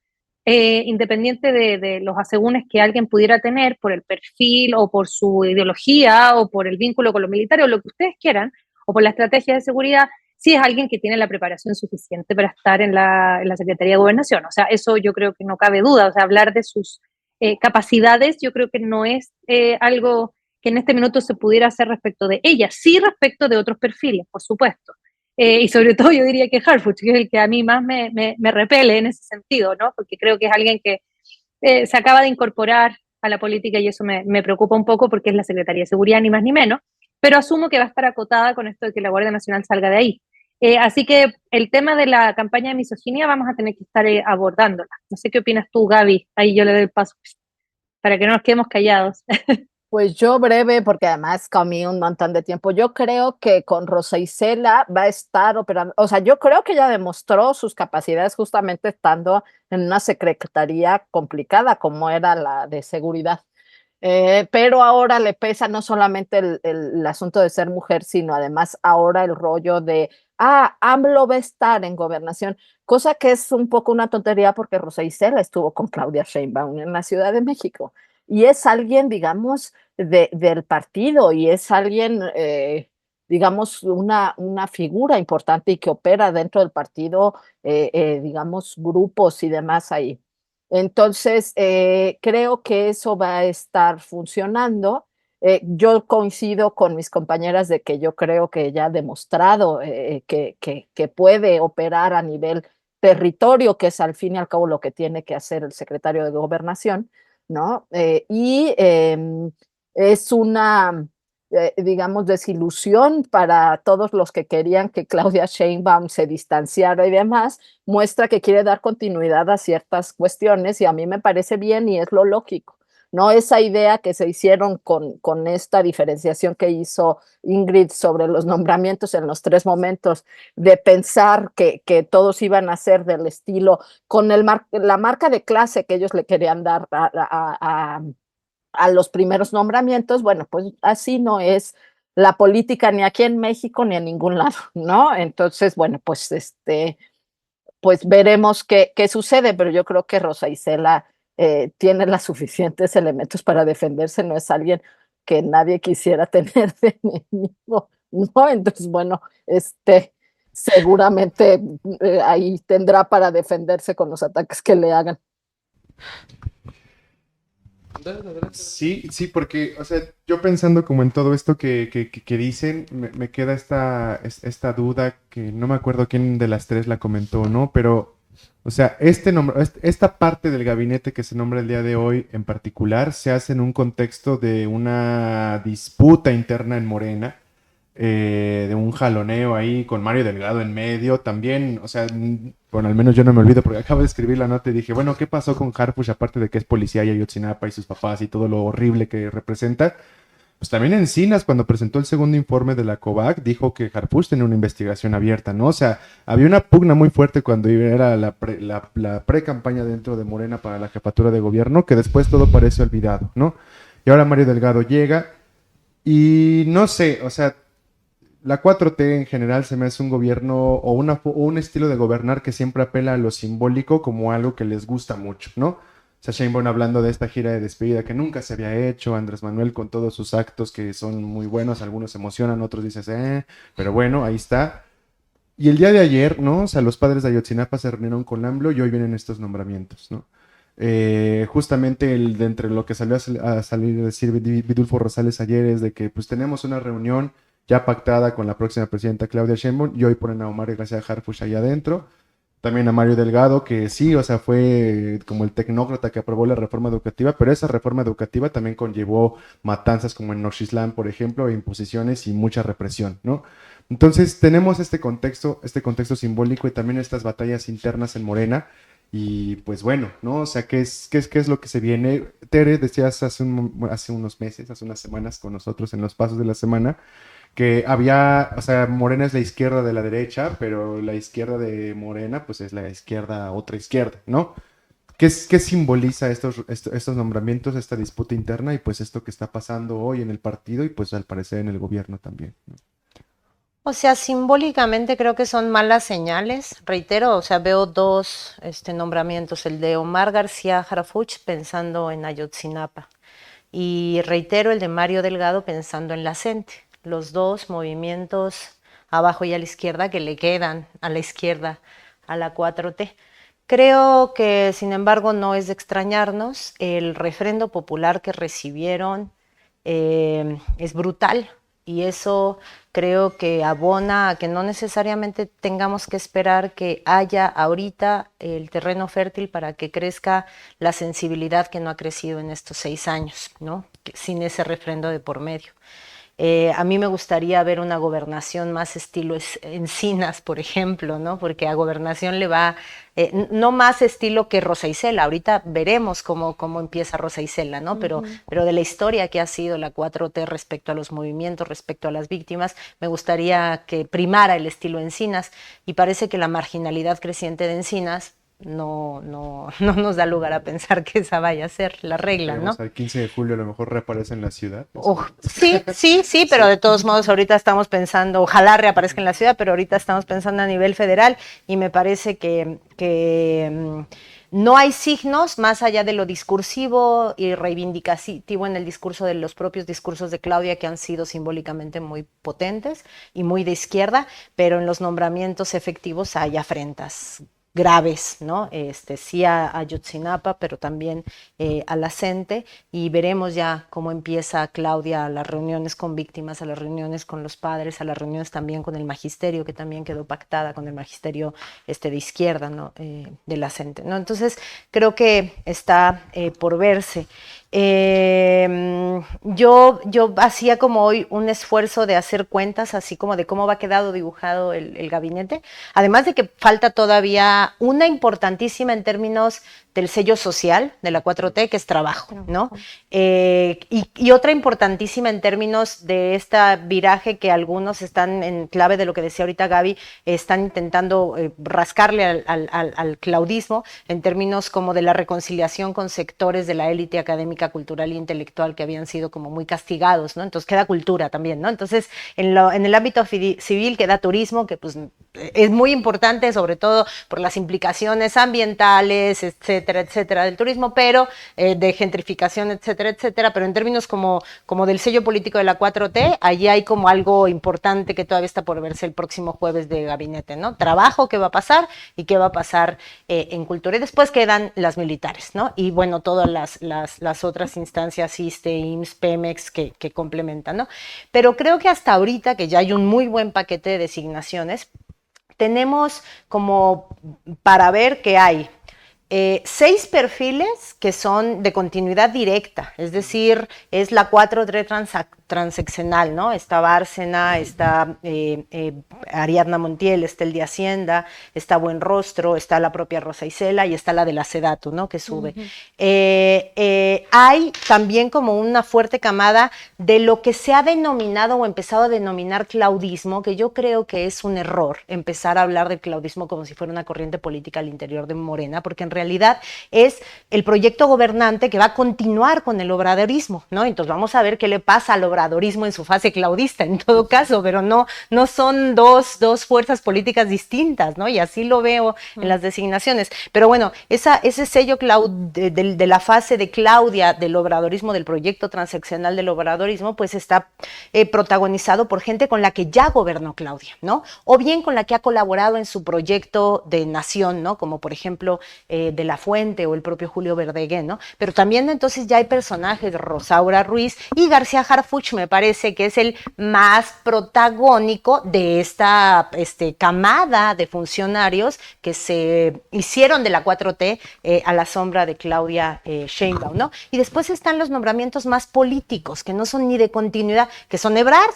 independiente de los asegúnes que alguien pudiera tener por el perfil o por su ideología o por el vínculo con los militares o lo que ustedes quieran, o por la estrategia de seguridad, sí es alguien que tiene la preparación suficiente para estar en la Secretaría de Gobernación. O sea, eso yo creo que no cabe duda. O sea, hablar de sus capacidades yo creo que no es algo que en este minuto se pudiera hacer respecto de ella, sí respecto de otros perfiles, por supuesto. Y sobre todo yo diría que Harfuch, que es el que a mí más me repele en ese sentido, ¿no? Porque creo que es alguien que se acaba de incorporar a la política y eso me preocupa un poco porque es la Secretaría de Seguridad, ni más ni menos, pero asumo que va a estar acotada con esto de que la Guardia Nacional salga de ahí. Así que el tema de la campaña de misoginia vamos a tener que estar abordándola. No sé qué opinas tú, Gaby. Ahí yo le doy el paso para que no nos quedemos callados. Pues yo breve, porque además comí un montón de tiempo. Yo creo que con Rosa Isela va a estar operando, o sea, yo creo que ella demostró sus capacidades justamente estando en una secretaría complicada como era la de seguridad. Pero ahora le pesa no solamente el asunto de ser mujer, sino además ahora el rollo de, AMLO va a estar en gobernación, cosa que es un poco una tontería porque Rosa Isela estuvo con Claudia Sheinbaum en la Ciudad de México y es alguien, digamos, del partido y es alguien, digamos, una figura importante y que opera dentro del partido, digamos, grupos y demás ahí. Entonces, creo que eso va a estar funcionando. Yo coincido con mis compañeras de que yo creo que ya ha demostrado que puede operar a nivel territorio, que es al fin y al cabo lo que tiene que hacer el secretario de Gobernación, ¿no? Es una, digamos, desilusión para todos los que querían que Claudia Sheinbaum se distanciara y demás, muestra que quiere dar continuidad a ciertas cuestiones y a mí me parece bien y es lo lógico. No esa idea que se hicieron con esta diferenciación que hizo Ingrid sobre los nombramientos en los 3 momentos, de pensar que todos iban a ser del estilo, con la marca de clase que ellos le querían dar a los primeros nombramientos. Bueno, pues así no es la política ni aquí en México ni en ningún lado, ¿no? Entonces, bueno, pues pues veremos qué sucede, pero yo creo que Rosa Isela tiene los suficientes elementos para defenderse, no es alguien que nadie quisiera tener de enemigo, ¿no? Entonces, bueno, seguramente ahí tendrá para defenderse con los ataques que le hagan. Sí, sí, porque, o sea, yo pensando como en todo esto que dicen, me queda esta duda que no me acuerdo quién de las tres la comentó, ¿no? Pero, o sea, esta parte del gabinete que se nombra el día de hoy en particular se hace en un contexto de una disputa interna en Morena, de un jaloneo ahí con Mario Delgado en medio, también, o sea, bueno, al menos yo no me olvido porque acabo de escribir la nota y dije, bueno, ¿qué pasó con Harfuch aparte de que es policía y Ayotzinapa y sus papás y todo lo horrible que representa? Pues también Encinas, cuando presentó el segundo informe de la COVAC, dijo que Harfuch tenía una investigación abierta, ¿no? O sea, había una pugna muy fuerte cuando era la pre-campaña dentro de Morena para la jefatura de gobierno, que después todo parece olvidado, ¿no? Y ahora Mario Delgado llega y no sé, o sea, la 4T en general se me hace un gobierno o un estilo de gobernar que siempre apela a lo simbólico como algo que les gusta mucho, ¿no? O sea, Sheinbaum hablando de esta gira de despedida que nunca se había hecho, Andrés Manuel con todos sus actos que son muy buenos, algunos se emocionan, otros dices, pero bueno, ahí está. Y el día de ayer, ¿no? O sea, los padres de Ayotzinapa se reunieron con AMLO y hoy vienen estos nombramientos, ¿no? Justamente de entre lo que salió a salir a decir Vidulfo Rosales ayer es de que pues tenemos una reunión ya pactada con la próxima presidenta Claudia Sheinbaum, y hoy ponen a Omar García Harfuch allá adentro, también a Mario Delgado, que sí, o sea, fue como el tecnócrata que aprobó la reforma educativa, pero esa reforma educativa también conllevó matanzas como en Nochislán, por ejemplo, imposiciones y mucha represión, ¿no? Entonces tenemos este contexto simbólico y también estas batallas internas en Morena, y pues bueno, ¿no? O sea, ¿qué es lo que se viene? Tere, decías hace unos meses, hace unas semanas con nosotros en los pasos de la semana, que había, o sea, Morena es la izquierda de la derecha, pero la izquierda de Morena, pues es la izquierda, otra izquierda, ¿no? ¿Qué simboliza estos nombramientos, esta disputa interna y pues esto que está pasando hoy en el partido y pues al parecer en el gobierno también, ¿no? O sea, simbólicamente creo que son malas señales. Reitero, o sea, veo dos nombramientos, el de Omar García Harfuch pensando en Ayotzinapa y reitero el de Mario Delgado pensando en la CENTE. Los dos movimientos abajo y a la izquierda que le quedan a la izquierda a la 4T. Creo que, sin embargo, no es de extrañarnos. El refrendo popular que recibieron es brutal y eso creo que abona a que no necesariamente tengamos que esperar que haya ahorita el terreno fértil para que crezca la sensibilidad que no ha crecido en estos 6 años, ¿no? Sin ese refrendo de por medio. A mí me gustaría ver una gobernación más estilo Encinas, por ejemplo, ¿no? Porque a gobernación le va, no más estilo que Rosa Isela. Ahorita veremos cómo empieza Rosa Isela, ¿no? Pero de la historia que ha sido la 4T respecto a los movimientos, respecto a las víctimas, me gustaría que primara el estilo Encinas y parece que la marginalidad creciente de Encinas no nos da lugar a pensar que esa vaya a ser la regla, ¿no? El 15 de julio a lo mejor reaparece en la ciudad. Sí, pero de todos modos ahorita estamos pensando, ojalá reaparezca en la ciudad, pero ahorita estamos pensando a nivel federal y me parece que no hay signos más allá de lo discursivo y reivindicativo en el discurso de los propios discursos de Claudia que han sido simbólicamente muy potentes y muy de izquierda, pero en los nombramientos efectivos hay afrentas graves, ¿no? Sí a Ayotzinapa, pero también a la CENTE, y veremos ya cómo empieza Claudia a las reuniones con víctimas, a las reuniones con los padres, a las reuniones también con el magisterio, que también quedó pactada con el magisterio de izquierda, ¿no? De la CENTE, ¿no? Entonces, creo que está por verse. Yo hacía como hoy un esfuerzo de hacer cuentas, así como de cómo va quedado dibujado el gabinete, además de que falta todavía una importantísima en términos del sello social de la 4T, que es trabajo, ¿no? Y otra importantísima en términos de este viraje que algunos están, en clave de lo que decía ahorita Gaby, están intentando rascarle al claudismo, en términos como de la reconciliación con sectores de la élite académica, cultural e intelectual que habían sido como muy castigados, ¿no? Entonces queda cultura también, ¿no? Entonces, en el ámbito civil queda turismo, que pues es muy importante, sobre todo por las implicaciones ambientales, etcétera, etcétera, del turismo, pero de gentrificación, etcétera, etcétera, pero en términos como del sello político de la 4T, allí hay como algo importante que todavía está por verse el próximo jueves de gabinete, ¿no? Trabajo, qué va a pasar y qué va a pasar en cultura. Y después quedan las militares, ¿no? Y bueno, todas las otras instancias, ISSSTE, IMSS, Pemex, que complementan, ¿no? Pero creo que hasta ahorita, que ya hay un muy buen paquete de designaciones, tenemos como para ver que hay 6 perfiles que son de continuidad directa, es decir, es la 4T transeccional, ¿no? Está Bárcena, está Ariadna Montiel, está el de Hacienda, está Buenrostro, está la propia Rosa Isela y está la de la Sedatu, ¿no? Que sube. Hay también como una fuerte camada de lo que se ha denominado o empezado a denominar claudismo, que yo creo que es un error empezar a hablar del claudismo como si fuera una corriente política al interior de Morena, porque en realidad es el proyecto gobernante que va a continuar con el obradorismo, ¿no? Entonces vamos a ver qué le pasa al obradorismo en su fase claudista, en todo caso, pero no son dos fuerzas políticas distintas, ¿no? Y así lo veo en las designaciones. Pero bueno, ese sello de la fase de Claudia del obradorismo, del proyecto transaccional del obradorismo, pues está protagonizado por gente con la que ya gobernó Claudia, ¿no? O bien con la que ha colaborado en su proyecto de nación, ¿no? Como por ejemplo de la Fuente o el propio Julio Verdaguer, ¿no? Pero también entonces ya hay personajes, Rosaura Ruiz y García Harfuch, me parece que es el más protagónico de esta camada de funcionarios que se hicieron de la 4T a la sombra de Claudia Sheinbaum, ¿no? Y después están los nombramientos más políticos, que no son ni de continuidad, que son Ebrard,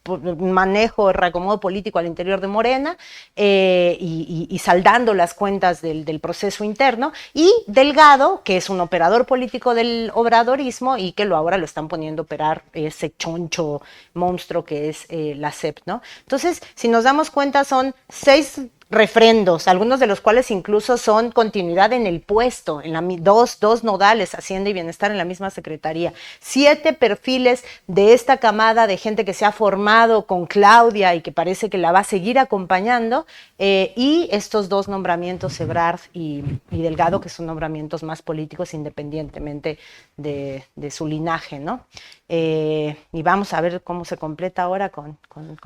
manejo, reacomodo político al interior de Morena y saldando las cuentas del proceso interno, y Delgado, que es un operador político del obradorismo y que ahora lo están poniendo a operar ese choncho monstruo que es la CEP, ¿no? Entonces, si nos damos cuenta, son 6 refrendos, algunos de los cuales incluso son continuidad en el puesto, en dos nodales, Hacienda y Bienestar en la misma secretaría, 7 perfiles de esta camada de gente que se ha formado con Claudia y que parece que la va a seguir acompañando, y estos 2 nombramientos, Ebrard y Delgado, que son nombramientos más políticos independientemente de su linaje, ¿no? Y vamos a ver cómo se completa ahora con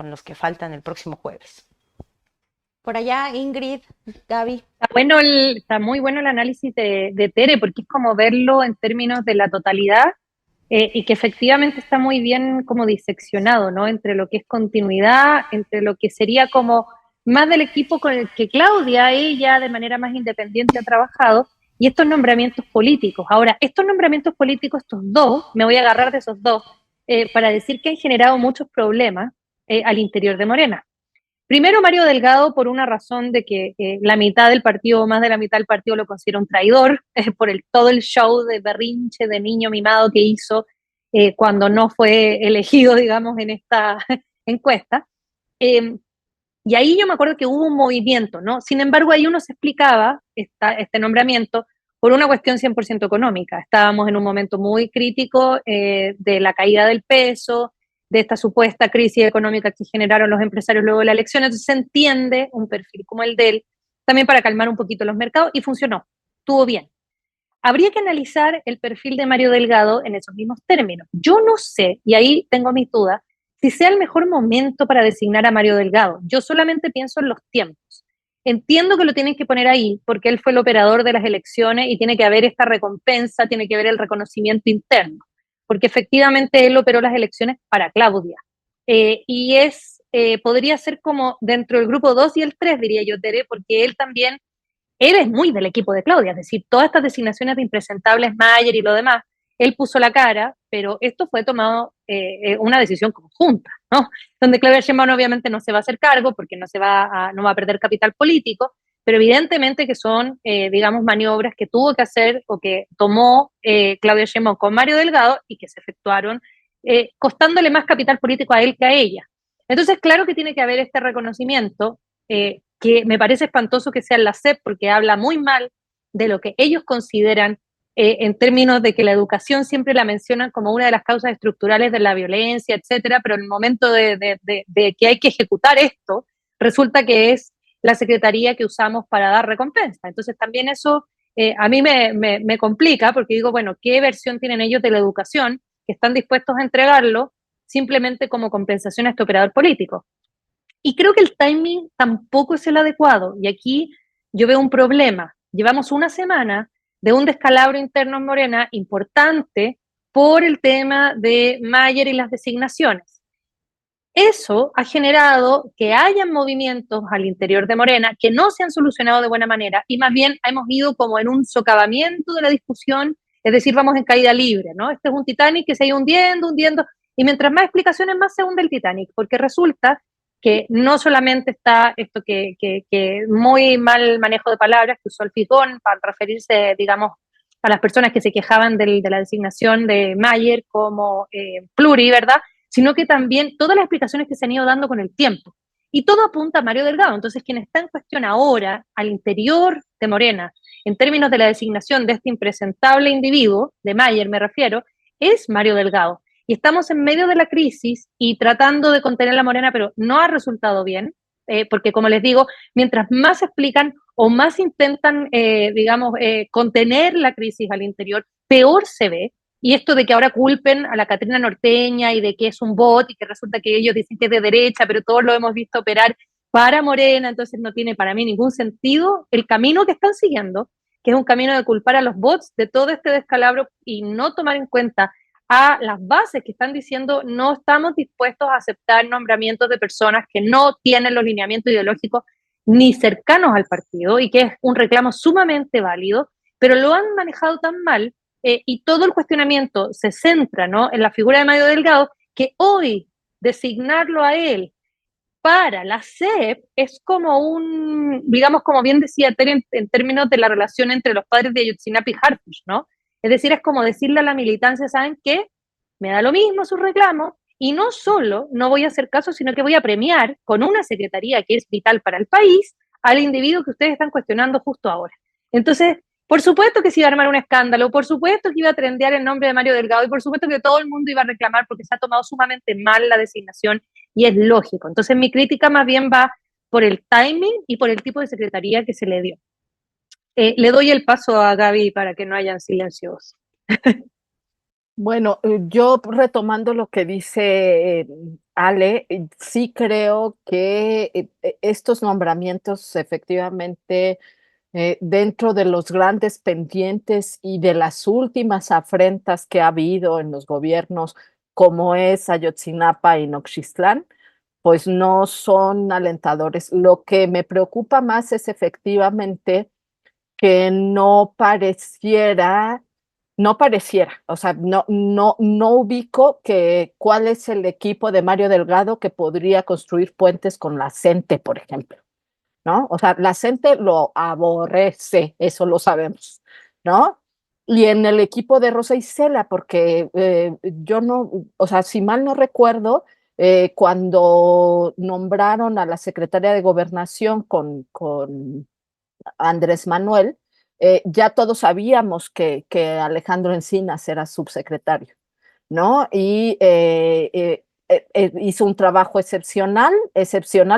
los que faltan el próximo jueves. Por allá, Ingrid, Gaby. Está muy bueno el análisis de Tere, porque es como verlo en términos de la totalidad y que efectivamente está muy bien como diseccionado, ¿no? Entre lo que es continuidad, entre lo que sería como más del equipo con el que Claudia, ella de manera más independiente ha trabajado, y estos nombramientos políticos. Ahora, estos nombramientos políticos, estos 2, me voy a agarrar de esos 2, para decir que han generado muchos problemas al interior de Morena. Primero, Mario Delgado, por una razón de que la mitad del partido, más de la mitad del partido, lo considera un traidor, por todo el show de berrinche, de niño mimado que hizo cuando no fue elegido, digamos, en esta encuesta. Y ahí yo me acuerdo que hubo un movimiento, ¿no? Sin embargo, ahí uno se explicaba este nombramiento por una cuestión 100% económica. Estábamos en un momento muy crítico de la caída del peso, de esta supuesta crisis económica que generaron los empresarios luego de la elección. Entonces se entiende un perfil como el de él, también para calmar un poquito los mercados, y funcionó, estuvo bien. Habría que analizar el perfil de Mario Delgado en esos mismos términos. Yo no sé, y ahí tengo mis dudas, si sea el mejor momento para designar a Mario Delgado. Yo solamente pienso en los tiempos. Entiendo que lo tienen que poner ahí, porque él fue el operador de las elecciones y tiene que haber esta recompensa, tiene que haber el reconocimiento interno, porque efectivamente él operó las elecciones para Claudia. Y podría ser como dentro del grupo 2 y el 3, diría yo, Tere, porque él es muy del equipo de Claudia, es decir, todas estas designaciones de impresentables, Mayer y lo demás, él puso la cara, pero esto fue tomado una decisión conjunta, ¿no? Donde Claudia Sheinbaum obviamente no se va a hacer cargo porque no va a perder capital político, pero evidentemente que son, digamos, maniobras que tuvo que hacer o que tomó Claudia Sheinbaum con Mario Delgado y que se efectuaron costándole más capital político a él que a ella. Entonces, claro que tiene que haber este reconocimiento, que me parece espantoso que sea la CEP, porque habla muy mal de lo que ellos consideran en términos de que la educación siempre la mencionan como una de las causas estructurales de la violencia, etcétera, pero en el momento de que hay que ejecutar esto, resulta que es la secretaría que usamos para dar recompensa. Entonces también eso a mí me complica porque digo, bueno, ¿qué versión tienen ellos de la educación que están dispuestos a entregarlo simplemente como compensación a este operador político? Y creo que el timing tampoco es el adecuado. Y aquí yo veo un problema. Llevamos una semana de un descalabro interno en Morena importante por el tema de Mayer y las designaciones. Eso ha generado que hayan movimientos al interior de Morena que no se han solucionado de buena manera y más bien hemos ido como en un socavamiento de la discusión, es decir, vamos en caída libre, ¿no? Este es un Titanic que se ha ido hundiendo, hundiendo, y mientras más explicaciones, más se hunde el Titanic, porque resulta que no solamente está esto que muy mal manejo de palabras que usó el Fijón para referirse, digamos, a las personas que se quejaban de la designación de Mayer como pluri, ¿verdad? Sino que también todas las explicaciones que se han ido dando con el tiempo. Y todo apunta a Mario Delgado. Entonces, quien está en cuestión ahora, al interior de Morena, en términos de la designación de este impresentable individuo, de Mayer me refiero, es Mario Delgado. Y estamos en medio de la crisis y tratando de contener la Morena, pero no ha resultado bien, porque como les digo, mientras más explican o más intentan, digamos, contener la crisis al interior, peor se ve. Y esto de que ahora culpen a la Catrina Norteña y de que es un bot y que resulta que ellos dicen que es de derecha, pero todos lo hemos visto operar para Morena, entonces no tiene para mí ningún sentido el camino que están siguiendo, que es un camino de culpar a los bots de todo este descalabro y no tomar en cuenta a las bases que están diciendo no estamos dispuestos a aceptar nombramientos de personas que no tienen los lineamientos ideológicos ni cercanos al partido y que es un reclamo sumamente válido, pero lo han manejado tan mal y todo el cuestionamiento se centra, ¿no?, en la figura de Mario Delgado, que hoy designarlo a él para la CEP es como un, digamos, como bien decía Tere, en términos de la relación entre los padres de Ayotzinapa y Harfuch, ¿no? Es decir, es como decirle a la militancia, ¿saben qué? Me da lo mismo su reclamo y no solo no voy a hacer caso, sino que voy a premiar con una secretaría que es vital para el país al individuo que ustedes están cuestionando justo ahora. Entonces, por supuesto que se iba a armar un escándalo, por supuesto que iba a trendear el nombre de Mario Delgado y por supuesto que todo el mundo iba a reclamar porque se ha tomado sumamente mal la designación y es lógico. Entonces mi crítica más bien va por el timing y por el tipo de secretaría que se le dio. Le doy el paso a Gaby para que no hayan silencios. Bueno, yo retomando lo que dice Ale, sí creo que estos nombramientos efectivamente dentro de los grandes pendientes y de las últimas afrentas que ha habido en los gobiernos, como es Ayotzinapa y Noxixtlán, pues no son alentadores. Lo que me preocupa más es efectivamente que no pareciera, o sea, no ubico cuál es el equipo de Mario Delgado que podría construir puentes con la CENTE, por ejemplo, ¿no? O sea, la CENTE lo aborrece, eso lo sabemos, ¿no? Y en el equipo de Rosa Isela, porque yo no, o sea, si mal no recuerdo, cuando nombraron a la secretaria de Gobernación con Andrés Manuel, ya todos sabíamos que Alejandro Encinas era subsecretario, ¿no? Y hizo un trabajo excepcional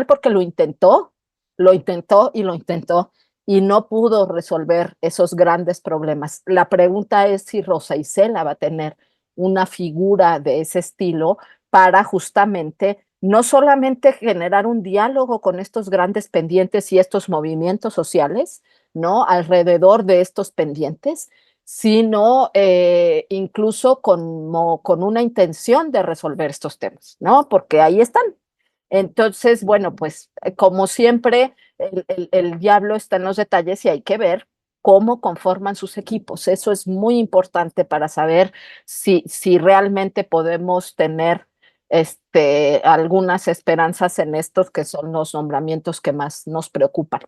porque lo intentó y no pudo resolver esos grandes problemas. La pregunta es si Rosa Isela va a tener una figura de ese estilo para justamente no solamente generar un diálogo con estos grandes pendientes y estos movimientos sociales, ¿no?, alrededor de estos pendientes, sino incluso con una intención de resolver estos temas, ¿no? Porque ahí están. Entonces, bueno, pues como siempre, el diablo está en los detalles y hay que ver cómo conforman sus equipos. Eso es muy importante para saber si realmente podemos tener algunas esperanzas en estos que son los nombramientos que más nos preocupan.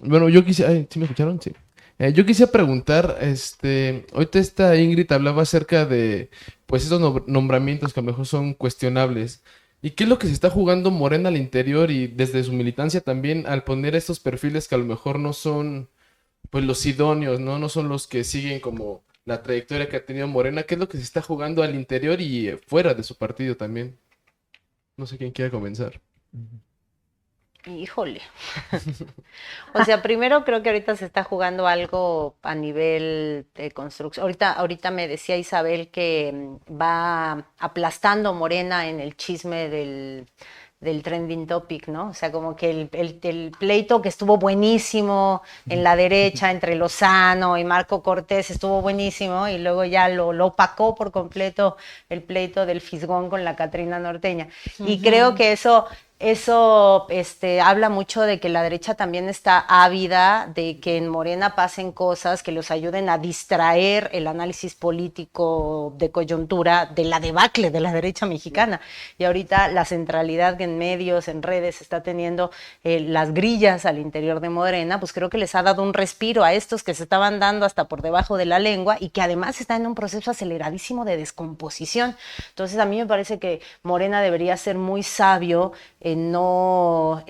Bueno, yo quisiera... ¿Sí me escucharon? Sí. Yo quisiera preguntar, ahorita esta Ingrid hablaba acerca de, pues, esos nombramientos que a lo mejor son cuestionables. ¿Y qué es lo que se está jugando Morena al interior y desde su militancia también al poner estos perfiles que a lo mejor no son, pues, los idóneos, ¿no? No son los que siguen como la trayectoria que ha tenido Morena? ¿Qué es lo que se está jugando al interior y fuera de su partido también? No sé quién quiera comenzar. Híjole. O sea, primero creo que ahorita se está jugando algo a nivel de construcción. Ahorita me decía Isabel que va aplastando Morena en el chisme del trending topic, ¿no? O sea, como que el pleito que estuvo buenísimo en la derecha entre Lozano y Marco Cortés estuvo buenísimo y luego ya lo opacó por completo el pleito del Fisgón con la Catrina Norteña. Y creo que eso habla mucho de que la derecha también está ávida de que en Morena pasen cosas que los ayuden a distraer el análisis político de coyuntura de la debacle de la derecha mexicana. Y ahorita la centralidad que en medios, en redes está teniendo las grillas al interior de Morena, pues creo que les ha dado un respiro a estos que se estaban dando hasta por debajo de la lengua y que además están en un proceso aceleradísimo de descomposición. Entonces a mí me parece que Morena debería ser muy sabio en no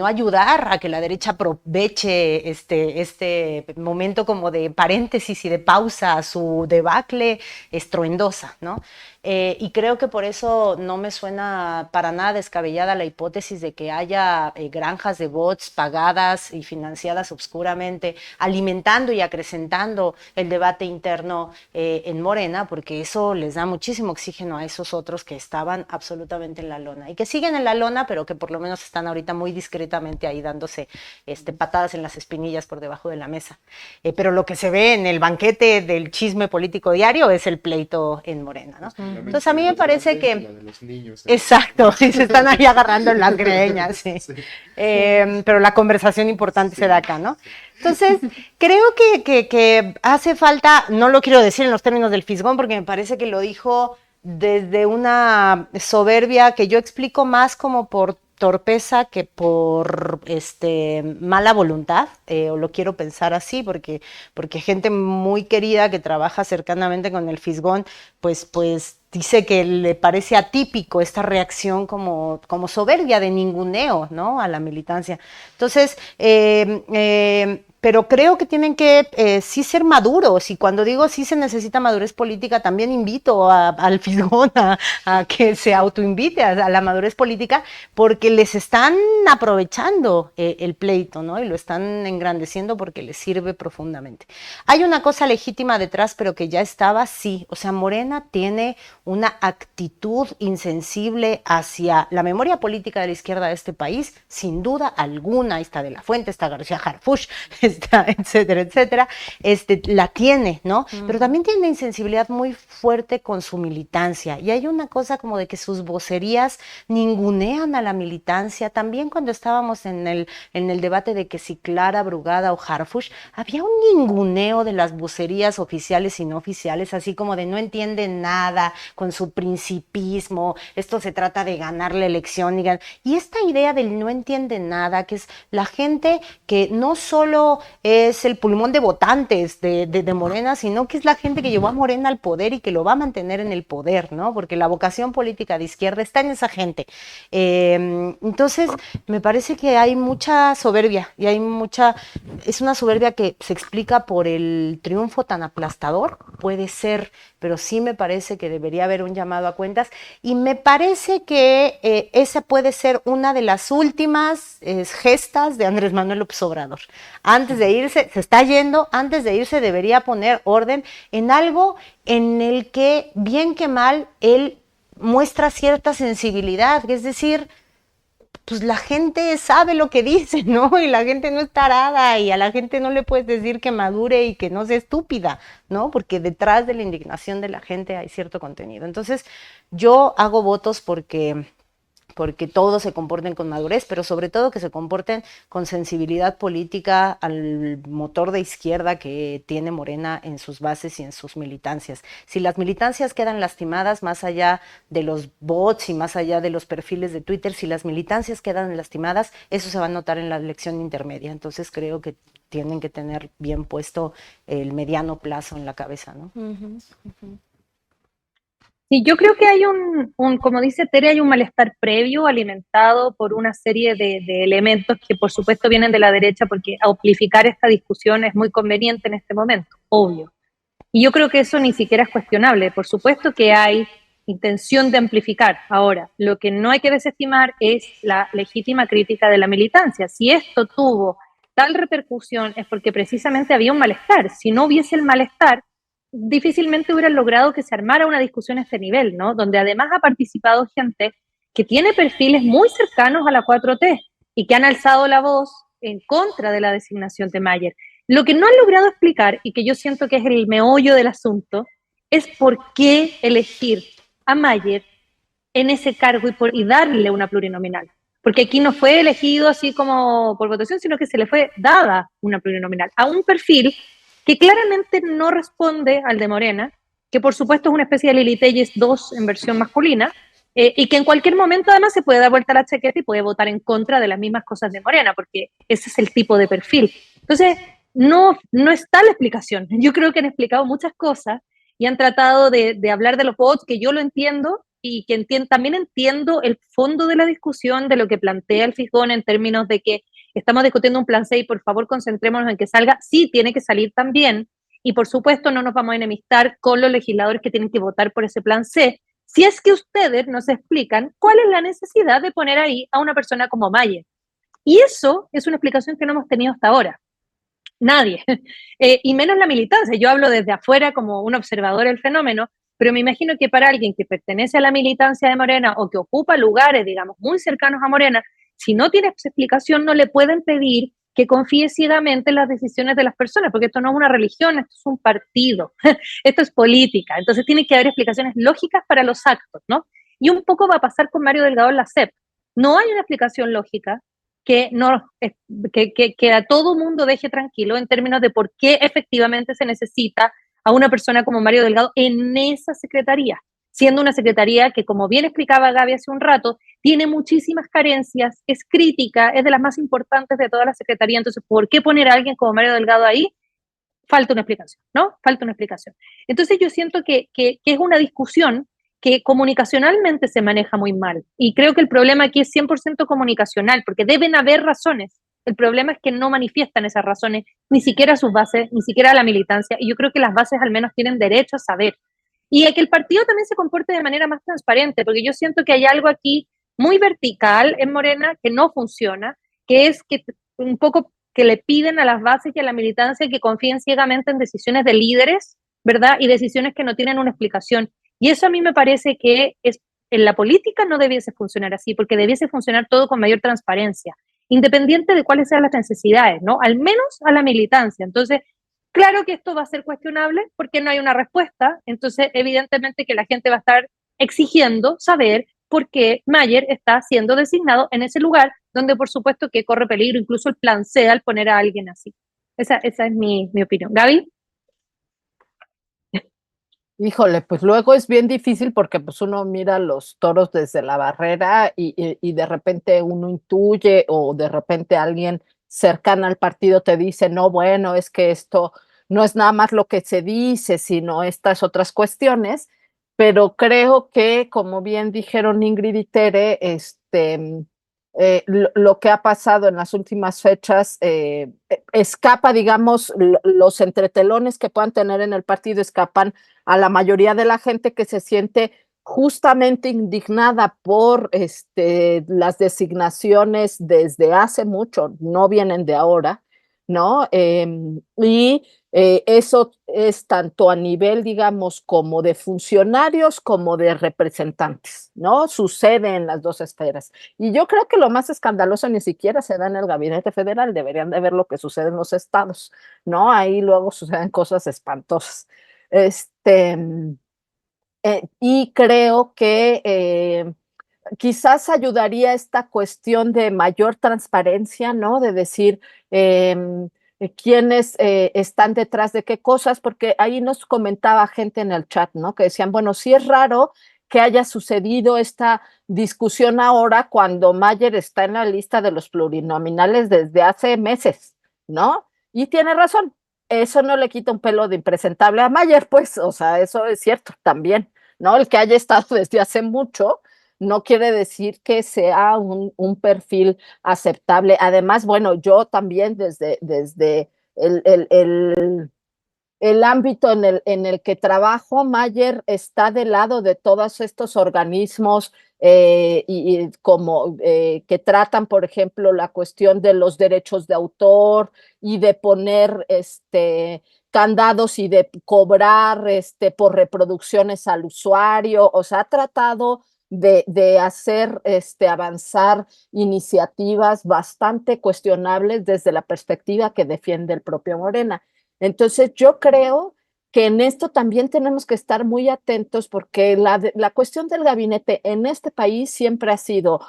ayudar a que la derecha aproveche este momento como de paréntesis y de pausa a su debacle estruendosa, ¿no? Y creo que por eso no me suena para nada descabellada la hipótesis de que haya granjas de bots pagadas y financiadas obscuramente, alimentando y acrecentando el debate interno en Morena, porque eso les da muchísimo oxígeno a esos otros que estaban absolutamente en la lona y que siguen en la lona, pero que por lo menos están ahorita muy discretamente ahí dándose patadas en las espinillas por debajo de la mesa. Pero lo que se ve en el banquete del chisme político diario es el pleito en Morena, ¿no? Entonces a mí me parece que... La de los niños, exacto, y se están ahí agarrando en las greñas, sí. Sí. Pero la conversación importante se da acá, ¿no? Entonces, creo que hace falta, no lo quiero decir en los términos del Fisgón, porque me parece que lo dijo desde una soberbia que yo explico más como por torpeza que por mala voluntad, o lo quiero pensar así, porque gente muy querida que trabaja cercanamente con el Fisgón, pues dice que le parece atípico esta reacción como soberbia de ninguneo, ¿no? A la militancia. Entonces, pero creo que tienen que sí ser maduros, y cuando digo sí se necesita madurez política, también invito al Fisgón a que se autoinvite a la madurez política, porque les están aprovechando el pleito, ¿no? Y lo están engrandeciendo porque les sirve profundamente. Hay una cosa legítima detrás, pero que ya estaba, sí. O sea, Morena tiene una actitud insensible hacia la memoria política de la izquierda de este país, sin duda alguna. Ahí está De la Fuente, está García Harfuch, está, etcétera, etcétera, la tiene, ¿no? Pero también tiene una insensibilidad muy fuerte con su militancia, y hay una cosa como de que sus vocerías ningunean a la militancia. También cuando estábamos en el debate de que si Clara Brugada o Harfuch, había un ninguneo de las vocerías oficiales y no oficiales, así como de no entienden nada, con su principismo, esto se trata de ganar la elección, y esta idea del no entiende nada, que es la gente que no solo es el pulmón de votantes de Morena, sino que es la gente que llevó a Morena al poder y que lo va a mantener en el poder, ¿no? Porque la vocación política de izquierda está en esa gente. Entonces, me parece que hay mucha soberbia, y es una soberbia que se explica por el triunfo tan aplastador, puede ser, pero sí me parece que debería haber un llamado a cuentas, y me parece que esa puede ser una de las últimas gestas de Andrés Manuel López Obrador. Antes de irse, se está yendo, antes de irse debería poner orden en algo en el que, bien que mal, él muestra cierta sensibilidad, es decir, pues la gente sabe lo que dice, ¿no? Y la gente no es tarada, y a la gente no le puedes decir que madure y que no sea estúpida, ¿no? Porque detrás de la indignación de la gente hay cierto contenido. Entonces, yo hago votos porque todos se comporten con madurez, pero sobre todo que se comporten con sensibilidad política al motor de izquierda que tiene Morena en sus bases y en sus militancias. Si las militancias quedan lastimadas, más allá de los bots y más allá de los perfiles de Twitter, si las militancias quedan lastimadas, eso se va a notar en la elección intermedia. Entonces creo que tienen que tener bien puesto el mediano plazo en la cabeza, ¿no? Sí, yo creo que hay como dice Tere, hay un malestar previo alimentado por una serie de elementos que por supuesto vienen de la derecha, porque amplificar esta discusión es muy conveniente en este momento, obvio. Y yo creo que eso ni siquiera es cuestionable. Por supuesto que hay intención de amplificar. Ahora, lo que no hay que desestimar es la legítima crítica de la militancia. Si esto tuvo tal repercusión es porque precisamente había un malestar. Si no hubiese el malestar, difícilmente hubieran logrado que se armara una discusión a este nivel, ¿no? Donde además ha participado gente que tiene perfiles muy cercanos a la 4T y que han alzado la voz en contra de la designación de Mayer. Lo que no han logrado explicar, y que yo siento que es el meollo del asunto, es por qué elegir a Mayer en ese cargo y darle una plurinominal. Porque aquí no fue elegido así como por votación, sino que se le fue dada una plurinominal a un perfil que claramente no responde al de Morena, que por supuesto es una especie de Lili Telles 2 en versión masculina, y que en cualquier momento además se puede dar vuelta a la chaqueta y puede votar en contra de las mismas cosas de Morena, porque ese es el tipo de perfil. Entonces, no está la explicación. Yo creo que han explicado muchas cosas y han tratado de hablar de los votos, que yo lo entiendo, y que también entiendo el fondo de la discusión de lo que plantea el Fijón en términos de que estamos discutiendo un plan C y por favor concentrémonos en que salga. Sí, tiene que salir también, y por supuesto no nos vamos a enemistar con los legisladores que tienen que votar por ese plan C, si es que ustedes nos explican cuál es la necesidad de poner ahí a una persona como Mayer. Y eso es una explicación que no hemos tenido hasta ahora. Nadie, y menos la militancia. Yo hablo desde afuera como un observador del fenómeno, pero me imagino que para alguien que pertenece a la militancia de Morena o que ocupa lugares, digamos, muy cercanos a Morena, si no tiene explicación, no le pueden pedir que confíe ciegamente en las decisiones de las personas, porque esto no es una religión, esto es un partido, esto es política. Entonces tiene que haber explicaciones lógicas para los actos, ¿no? Y un poco va a pasar con Mario Delgado en la CEP. No hay una explicación lógica que, no, que a todo mundo deje tranquilo en términos de por qué efectivamente se necesita a una persona como Mario Delgado en esa secretaría, siendo una secretaría que, como bien explicaba Gaby hace un rato, tiene muchísimas carencias, es crítica, es de las más importantes de toda la secretaría. Entonces, ¿por qué poner a alguien como Mario Delgado ahí? Falta una explicación, ¿no? Falta una explicación. Entonces yo siento que es una discusión que comunicacionalmente se maneja muy mal. Y creo que el problema aquí es 100% comunicacional, porque deben haber razones. El problema es que no manifiestan esas razones, ni siquiera sus bases, ni siquiera la militancia. Y yo creo que las bases al menos tienen derecho a saber. Y a que el partido también se comporte de manera más transparente, porque yo siento que hay algo aquí muy vertical en Morena que no funciona, que es que un poco que le piden a las bases y a la militancia que confíen ciegamente en decisiones de líderes, ¿verdad? Y decisiones que no tienen una explicación. Y eso a mí me parece que en la política no debiese funcionar así, porque debiese funcionar todo con mayor transparencia, independiente de cuáles sean las necesidades, ¿no? Al menos a la militancia. Entonces, claro que esto va a ser cuestionable porque no hay una respuesta, entonces evidentemente que la gente va a estar exigiendo saber por qué Mayer está siendo designado en ese lugar donde por supuesto que corre peligro incluso el plan C al poner a alguien así. Esa es mi opinión. Gaby. Híjole, pues luego es bien difícil porque pues uno mira los toros desde la barrera y de repente uno intuye o de repente alguien cercano al partido te dice, no, bueno, es que esto no es nada más lo que se dice, sino estas otras cuestiones, pero creo que, como bien dijeron Ingrid y Tere, lo que ha pasado en las últimas fechas escapa, digamos, los entretelones que puedan tener en el partido escapan a la mayoría de la gente que se siente justamente indignada por las designaciones desde hace mucho, no vienen de ahora, ¿no? Eso es tanto a nivel, digamos, como de funcionarios como de representantes, ¿no? Sucede en las dos esferas. Y yo creo que lo más escandaloso ni siquiera se da en el gabinete federal, deberían de ver lo que sucede en los estados, ¿no? Ahí luego suceden cosas espantosas. Y creo que quizás ayudaría esta cuestión de mayor transparencia, ¿no? De decir quiénes están detrás de qué cosas, porque ahí nos comentaba gente en el chat, ¿no? Que decían, bueno, sí es raro que haya sucedido esta discusión ahora cuando Mayer está en la lista de los plurinominales desde hace meses, ¿no? Y tiene razón, eso no le quita un pelo de impresentable a Mayer, pues, o sea, eso es cierto también, ¿no? El que haya estado desde hace mucho no quiere decir que sea un perfil aceptable. Además, bueno, yo también desde el ámbito en el que trabajo, Mayer está del lado de todos estos organismos como que tratan, por ejemplo, la cuestión de los derechos de autor y de poner candados y de cobrar por reproducciones al usuario. O sea, ha tratado de hacer avanzar iniciativas bastante cuestionables desde la perspectiva que defiende el propio Morena. Entonces, yo creo que en esto también tenemos que estar muy atentos porque la cuestión del gabinete en este país siempre ha sido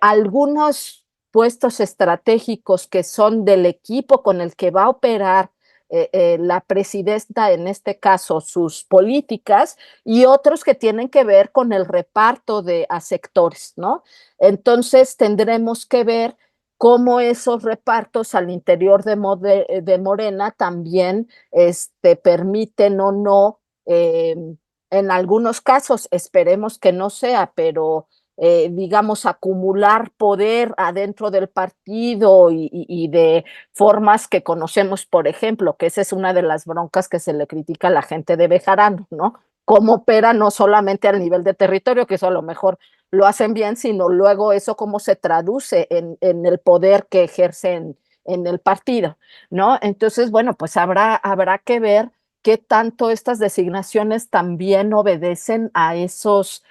algunos puestos estratégicos que son del equipo con el que va a operar la presidenta, en este caso, sus políticas, y otros que tienen que ver con el reparto a sectores, ¿no? Entonces, tendremos que ver cómo esos repartos al interior de Morena también permiten o no, en algunos casos, esperemos que no sea, pero digamos, acumular poder adentro del partido y de formas que conocemos, por ejemplo, que esa es una de las broncas que se le critica a la gente de Bejarano, ¿no? Cómo opera no solamente al nivel de territorio, que eso a lo mejor lo hacen bien, sino luego eso cómo se traduce en el poder que ejercen en el partido, ¿no? Entonces, bueno, pues habrá que ver qué tanto estas designaciones también obedecen a esas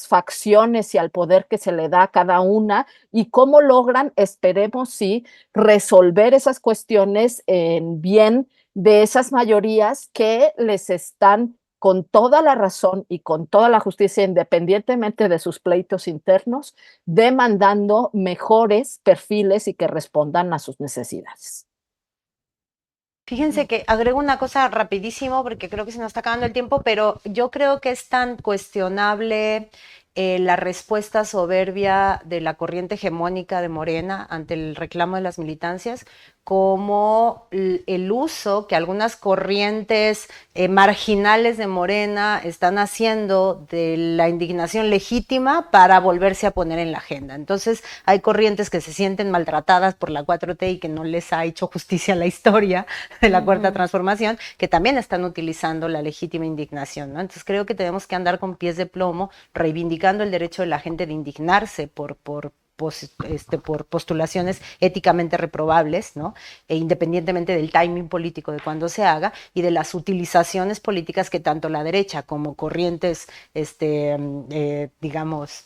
facciones y al poder que se le da a cada una y cómo logran, esperemos sí, resolver esas cuestiones en bien de esas mayorías que les están con toda la razón y con toda la justicia, independientemente de sus pleitos internos, demandando mejores perfiles y que respondan a sus necesidades. Fíjense que agrego una cosa rapidísimo porque creo que se nos está acabando el tiempo, pero yo creo que es tan cuestionable la respuesta soberbia de la corriente hegemónica de Morena ante el reclamo de las militancias, como el uso que algunas corrientes marginales de Morena están haciendo de la indignación legítima para volverse a poner en la agenda. Entonces hay corrientes que se sienten maltratadas por la 4T y que no les ha hecho justicia la historia de la Cuarta Transformación, que también están utilizando la legítima indignación, ¿no? Entonces creo que tenemos que andar con pies de plomo, reivindicando el derecho de la gente de indignarse por postulaciones éticamente reprobables, ¿no? Independientemente del timing político de cuando se haga y de las utilizaciones políticas que tanto la derecha como corrientes, digamos,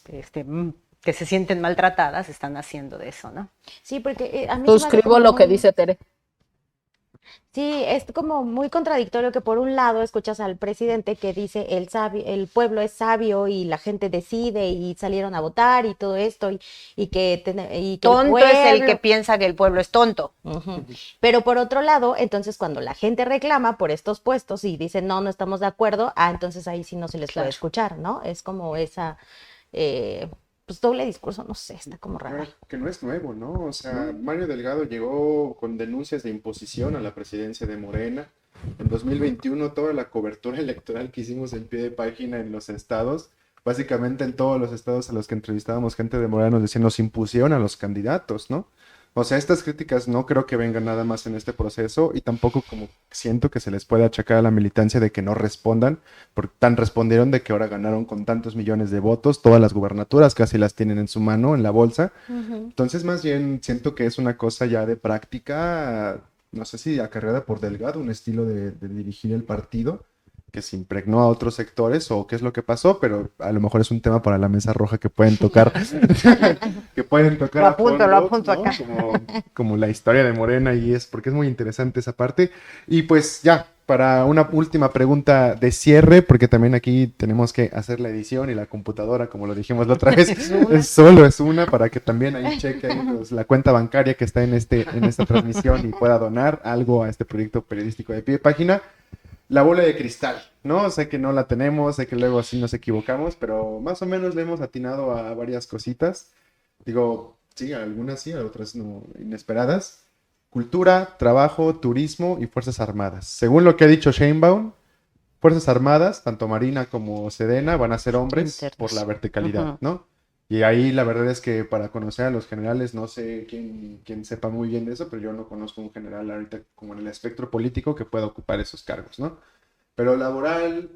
que se sienten maltratadas, están haciendo de eso, ¿no? Sí, porque a mí suscribo lo que dice Tere. Sí, es como muy contradictorio que por un lado escuchas al presidente que dice el pueblo es sabio y la gente decide y salieron a votar y todo esto y que tonto es el que piensa que el pueblo es tonto. Pero por otro lado, entonces cuando la gente reclama por estos puestos y dice no estamos de acuerdo, entonces ahí sí no se les puede escuchar, ¿no? Es como esa pues doble discurso, no sé, está como raro. Que no es nuevo, ¿no? O sea, Mario Delgado llegó con denuncias de imposición a la presidencia de Morena. En 2021 toda la cobertura electoral que hicimos en pie de página en los estados, básicamente en todos los estados a los que entrevistábamos gente de Morena nos decían nos impusieron a los candidatos, ¿no? O sea, estas críticas no creo que vengan nada más en este proceso y tampoco como siento que se les puede achacar a la militancia de que no respondan, porque tan respondieron de que ahora ganaron con tantos millones de votos, todas las gubernaturas casi las tienen en su mano, en la bolsa. Entonces, más bien siento que es una cosa ya de práctica, no sé si acarreada por Delgado, un estilo de dirigir el partido que se impregnó a otros sectores o qué es lo que pasó, pero a lo mejor es un tema para la mesa roja que pueden tocar, que pueden tocar a fondo, lo apunto ¿no? acá. Como la historia de Morena y porque es muy interesante esa parte. Y pues ya, para una última pregunta de cierre, porque también aquí tenemos que hacer la edición y la computadora, como lo dijimos la otra vez, solo es una, para que también ahí cheque ahí, pues, la cuenta bancaria que está en esta transmisión y pueda donar algo a este proyecto periodístico de pie de página. La bola de cristal, ¿no? Sé que no la tenemos, sé que luego así nos equivocamos, pero más o menos le hemos atinado a varias cositas. Digo, sí, algunas sí, otras no, inesperadas. Cultura, trabajo, turismo y Fuerzas Armadas. Según lo que ha dicho Sheinbaum, Fuerzas Armadas, tanto Marina como Sedena, van a ser hombres por la verticalidad, ¿no? Y ahí la verdad es que para conocer a los generales, no sé quién sepa muy bien de eso, pero yo no conozco un general ahorita como en el espectro político que pueda ocupar esos cargos, ¿no? Pero laboral,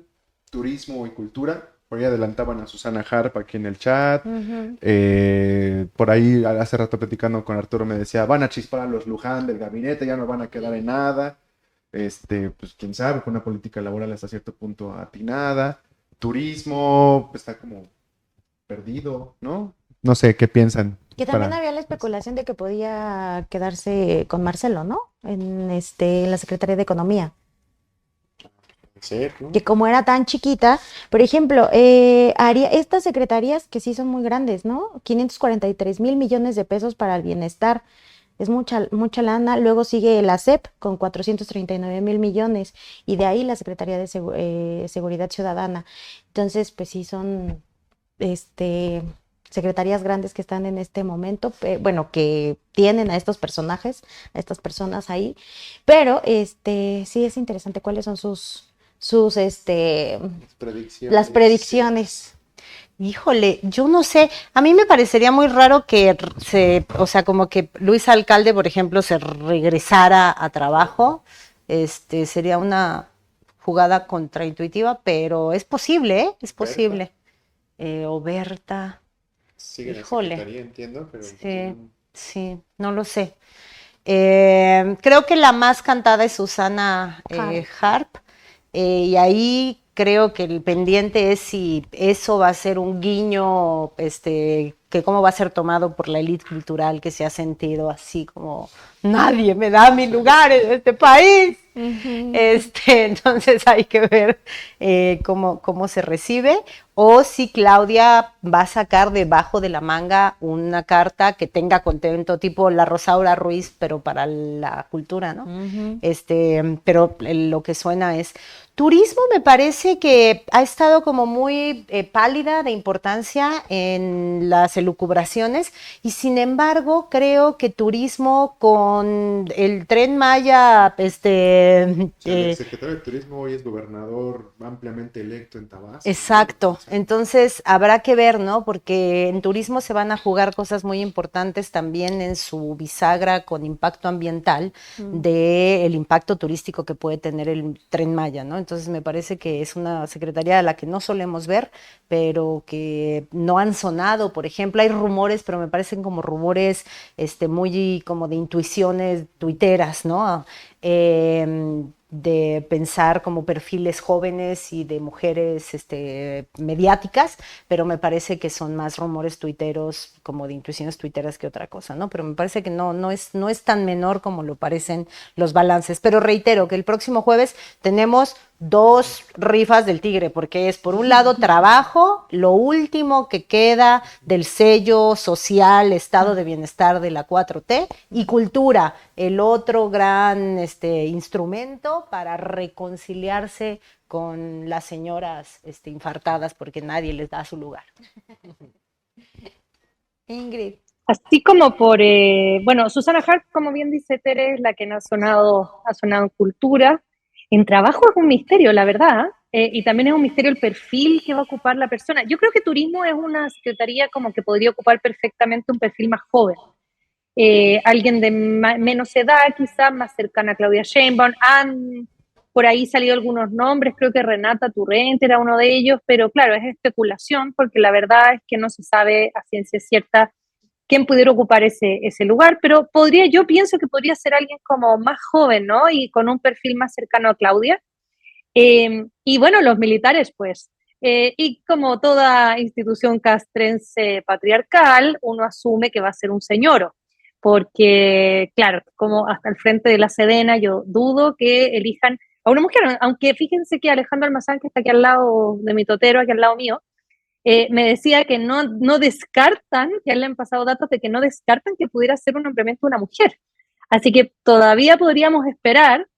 turismo y cultura, por ahí adelantaban a Susana Harp aquí en el chat. Por ahí hace rato platicando con Arturo me decía, van a chispar a los Luján del gabinete, ya no van a quedar en nada. Pues quién sabe, con una política laboral hasta cierto punto atinada. Turismo pues, está como perdido, ¿no? No sé, ¿qué piensan? Que también había la especulación de que podía quedarse con Marcelo, ¿no? En la Secretaría de Economía. Sí, ¿no? Que como era tan chiquita, por ejemplo, haría estas secretarías que sí son muy grandes, ¿no? 543,000 millones de pesos para el bienestar. Es mucha, mucha lana. Luego sigue la SEP con 439,000 millones y de ahí la Secretaría de Seguridad Ciudadana. Entonces, pues sí son secretarías grandes que están en este momento, bueno, que tienen a estos personajes, a estas personas ahí, pero sí es interesante cuáles son las predicciones. Híjole, yo no sé, a mí me parecería muy raro que o sea, como que Luis Alcalde, por ejemplo, se regresara a trabajo, sería una jugada contraintuitiva, pero es posible, ¿eh? Es posible. O Berta, Sigue en la híjole, secretaría, entiendo, pero sí, no lo sé. Creo que la más cantada es Susana Harp, y ahí creo que el pendiente es si eso va a ser un guiño, que cómo va a ser tomado por la élite cultural que se ha sentido así como nadie me da mi lugar en este país. Entonces hay que ver cómo se recibe, o si Claudia va a sacar debajo de la manga una carta que tenga contento, tipo la Rosaura Ruiz, pero para la cultura, ¿no? Pero lo que suena es turismo. Me parece que ha estado como muy pálida de importancia en las elucubraciones, y sin embargo creo que turismo con el Tren Maya, el secretario de Turismo hoy es gobernador ampliamente electo en Tabasco. Exacto, entonces habrá que ver, ¿no? Porque en turismo se van a jugar cosas muy importantes también en su bisagra con impacto ambiental del impacto turístico que puede tener el Tren Maya, ¿no? Entonces me parece que es una secretaría a la que no solemos ver, pero que no han sonado. Por ejemplo, hay rumores, pero me parecen como rumores muy como de intuiciones tuiteras, ¿no? De pensar como perfiles jóvenes y de mujeres mediáticas, pero me parece que son más rumores tuiteros, como de intuiciones tuiteras que otra cosa, ¿no? Pero me parece que no es tan menor como lo parecen los balances. Pero reitero que el próximo jueves tenemos 2 rifas del tigre, porque es por un lado trabajo, lo último que queda del sello social, estado de bienestar de la 4T, y cultura, el otro gran instrumento para reconciliarse con las señoras infartadas porque nadie les da su lugar. Ingrid. Así como bueno, Susana Harp, como bien dice Tere, es la que ha sonado en cultura. En trabajo es un misterio, la verdad, y también es un misterio el perfil que va a ocupar la persona. Yo creo que turismo es una secretaría como que podría ocupar perfectamente un perfil más joven. Alguien de menos edad, quizás más cercana a Claudia Sheinbaum. Han por ahí salido algunos nombres, creo que Renata Turrent era uno de ellos, pero claro, es especulación porque la verdad es que no se sabe a ciencia cierta quién pudiera ocupar ese lugar, pero yo pienso que podría ser alguien como más joven, ¿no? Y con un perfil más cercano a Claudia. Y bueno, los militares, pues. Y como toda institución castrense patriarcal, uno asume que va a ser un señoro, porque, claro, como hasta el frente de la Sedena, yo dudo que elijan a una mujer, aunque fíjense que Alejandro Almazán, que está aquí al lado de mi totero, aquí al lado mío, me decía que no descartan, que a él le han pasado datos de que no descartan que pudiera ser un nombramiento de una mujer. Así que todavía podríamos esperar.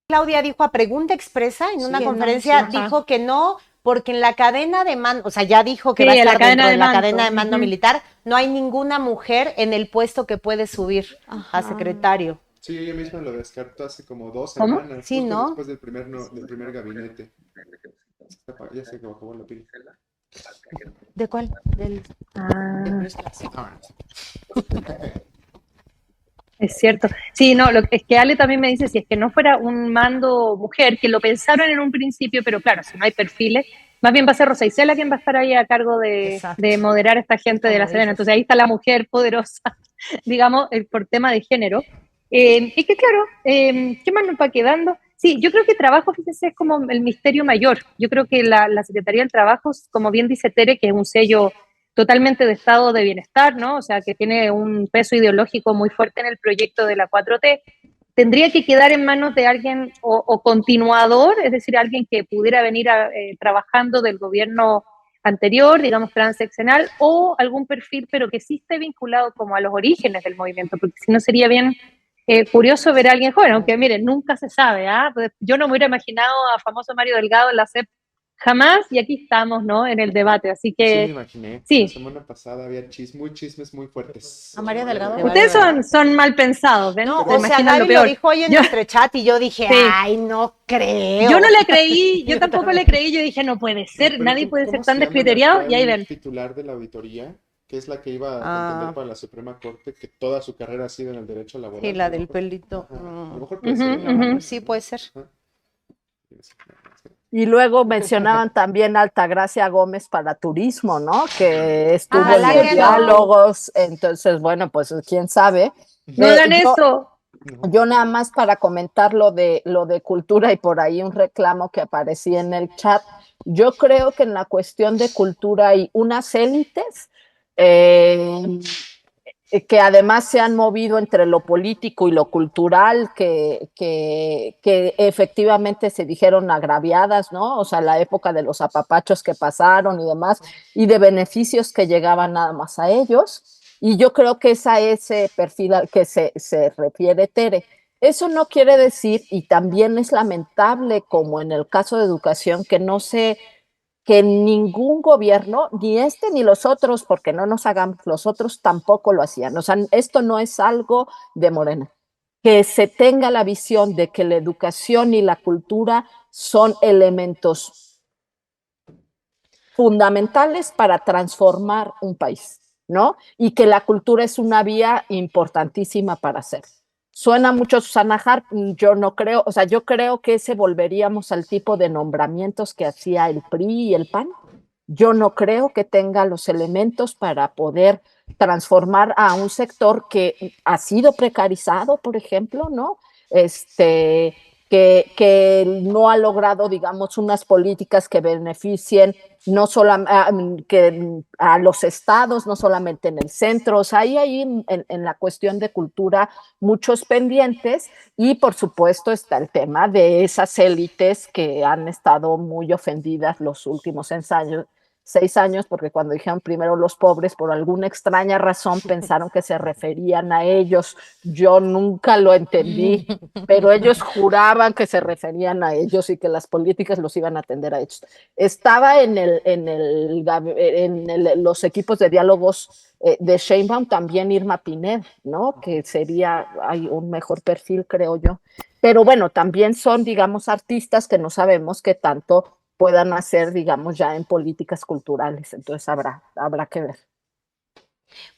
Claudia dijo a pregunta expresa en una conferencia, dijo que no, porque en la cadena de mando, o sea, ya dijo que va a estar dentro de la cadena de mando militar, no hay ninguna mujer en el puesto que puede subir a secretario. Sí, ella misma lo descartó hace como 2 semanas, sí, justo ¿no? Después del primer gabinete. Ya sé que bajó la pila. ¿De cuál? Es cierto. Sí, no, lo que es que Ale también me dice, si es que no fuera un mando mujer, que lo pensaron en un principio, pero claro, si no hay perfiles, más bien va a ser Rosa Isela quien va a estar ahí a cargo de moderar a esta gente de La Serena. Entonces ahí está la mujer poderosa, digamos, por tema de género. Y que claro, ¿qué más nos va quedando? Sí, yo creo que trabajo, fíjense, es como el misterio mayor. Yo creo que la Secretaría del Trabajo, como bien dice Tere, que es un sello totalmente de estado de bienestar, ¿no? O sea, que tiene un peso ideológico muy fuerte en el proyecto de la 4T, tendría que quedar en manos de alguien o continuador, es decir, alguien que pudiera venir trabajando del gobierno anterior, digamos transeccional, o algún perfil, pero que sí esté vinculado como a los orígenes del movimiento, porque si no sería bien curioso ver a alguien joven, aunque miren, nunca se sabe, ¿ah? Pues yo no me hubiera imaginado a famoso Mario Delgado en la CEP jamás, y aquí estamos, ¿no? En el debate, así Sí, me que imaginé. sí. La semana pasada había chismes muy fuertes. ¿A Mario Delgado? Ustedes son mal pensados, ¿ven? No, Se o sea, imaginan Gaby lo dijo hoy en nuestro chat y yo dije, Sí. ay, no creo. Yo no le creí, yo tampoco le creí, yo dije, no puede ser, Pero nadie puede ser ¿cómo tan se llama la descriteriado, y ahí actual ven. titular de la auditoría, que es la que iba a contender para la Suprema Corte, que toda su carrera ha sido en el derecho laboral? Sí, la del pelito. Ajá. A lo mejor puede ser. No, sí, puede ser. Ajá. Y luego mencionaban también a Altagracia Gómez para turismo, ¿no? Que estuvo en Ojalá los que no. diálogos. Entonces, bueno, pues quién sabe. No hagan eso. Yo nada más para comentar lo de cultura y por ahí un reclamo que aparecía en el chat. Yo creo que en la cuestión de cultura hay unas élites que además se han movido entre lo político y lo cultural, que efectivamente se dijeron agraviadas, ¿no? O sea, la época de los apapachos que pasaron y demás, y de beneficios que llegaban nada más a ellos. Y yo creo que es a ese perfil al que se refiere Tere. Eso no quiere decir, y también es lamentable, como en el caso de educación, que ningún gobierno, ni este ni los otros, porque no nos hagamos, los otros tampoco lo hacían. O sea, esto no es algo de Morena. Que se tenga la visión de que la educación y la cultura son elementos fundamentales para transformar un país, ¿no? Y que la cultura es una vía importantísima para hacerlo. Suena mucho Susana Harp, yo no creo, o sea, yo creo que ese volveríamos al tipo de nombramientos que hacía el PRI y el PAN. Yo no creo que tenga los elementos para poder transformar a un sector que ha sido precarizado, por ejemplo, ¿no? Que no ha logrado, digamos, unas políticas que beneficien no solamente a los estados, no solamente en el centro. O sea, hay ahí en la cuestión de cultura muchos pendientes y por supuesto está el tema de esas élites que han estado muy ofendidas los últimos 6 años, porque cuando dijeron primero los pobres, por alguna extraña razón pensaron que se referían a ellos. Yo nunca lo entendí, pero ellos juraban que se referían a ellos y que las políticas los iban a atender a ellos. Estaba en los equipos de diálogos de Sheinbaum también Irma Pinet, ¿no? Que sería un mejor perfil, creo yo. Pero bueno, también son, digamos, artistas que no sabemos qué tanto puedan hacer, digamos, ya en políticas culturales. Entonces habrá que ver.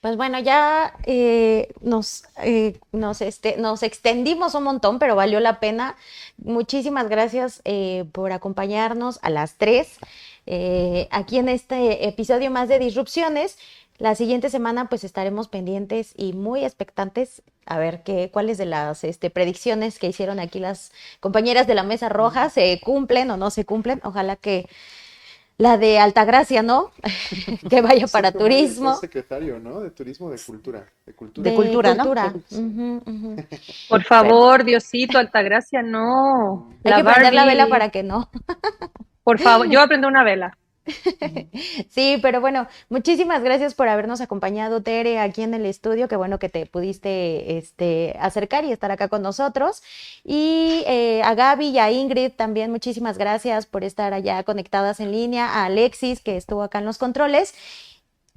Pues bueno, ya nos extendimos un montón, pero valió la pena. Muchísimas gracias por acompañarnos a las 3 aquí en este episodio más de Disrupciones. La siguiente semana pues estaremos pendientes y muy expectantes a ver cuáles de las predicciones que hicieron aquí las compañeras de la Mesa Roja se cumplen o no se cumplen. Ojalá que la de Altagracia, ¿no? Que vaya para turismo. Es secretario, ¿no? De turismo, de cultura. De cultura, ¿no? Por favor, Diosito, Altagracia, no. Hay que prender la vela para que no. Por favor, yo voy a prender una vela. Sí, pero bueno, muchísimas gracias por habernos acompañado, Tere, aquí en el estudio. Qué bueno que te pudiste acercar y estar acá con nosotros. Y a Gaby y a Ingrid también muchísimas gracias por estar allá conectadas en línea. A Alexis, que estuvo acá en los controles.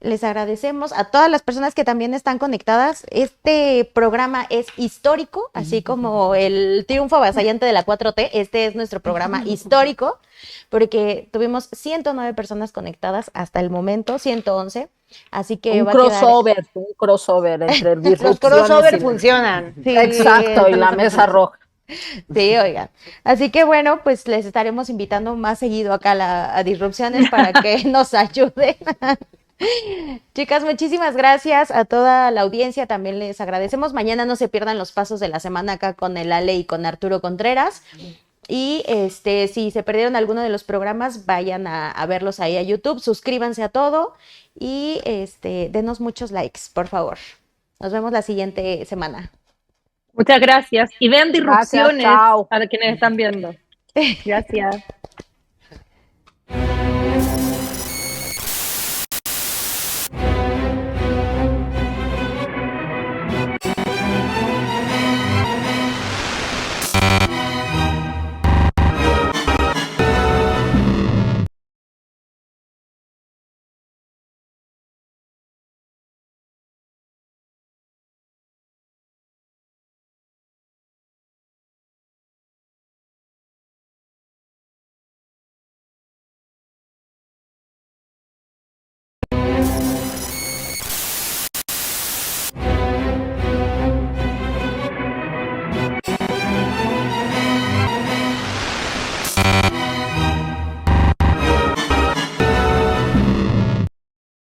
les agradecemos a todas las personas que también están conectadas. Este programa es histórico, así como el triunfo avasallante de la 4T. Este es nuestro programa histórico, porque tuvimos 109 personas conectadas hasta el momento, 111. Así que un crossover entre el Los crossover funcionan. Sí, exacto, y la mesa roja. Sí, oigan. Así que bueno, pues les estaremos invitando más seguido acá a Disrupciones para que nos ayuden. Chicas, muchísimas gracias a toda la audiencia, también les agradecemos. Mañana no se pierdan los pasos de la semana acá con el Ale y con Arturo Contreras. Y si se perdieron alguno de los programas, vayan a verlos ahí a YouTube, suscríbanse a todo y denos muchos likes, por favor. Nos vemos la siguiente semana. Muchas gracias. Y vean Disrupciones Gracias, chao. a quienes están viendo. Gracias.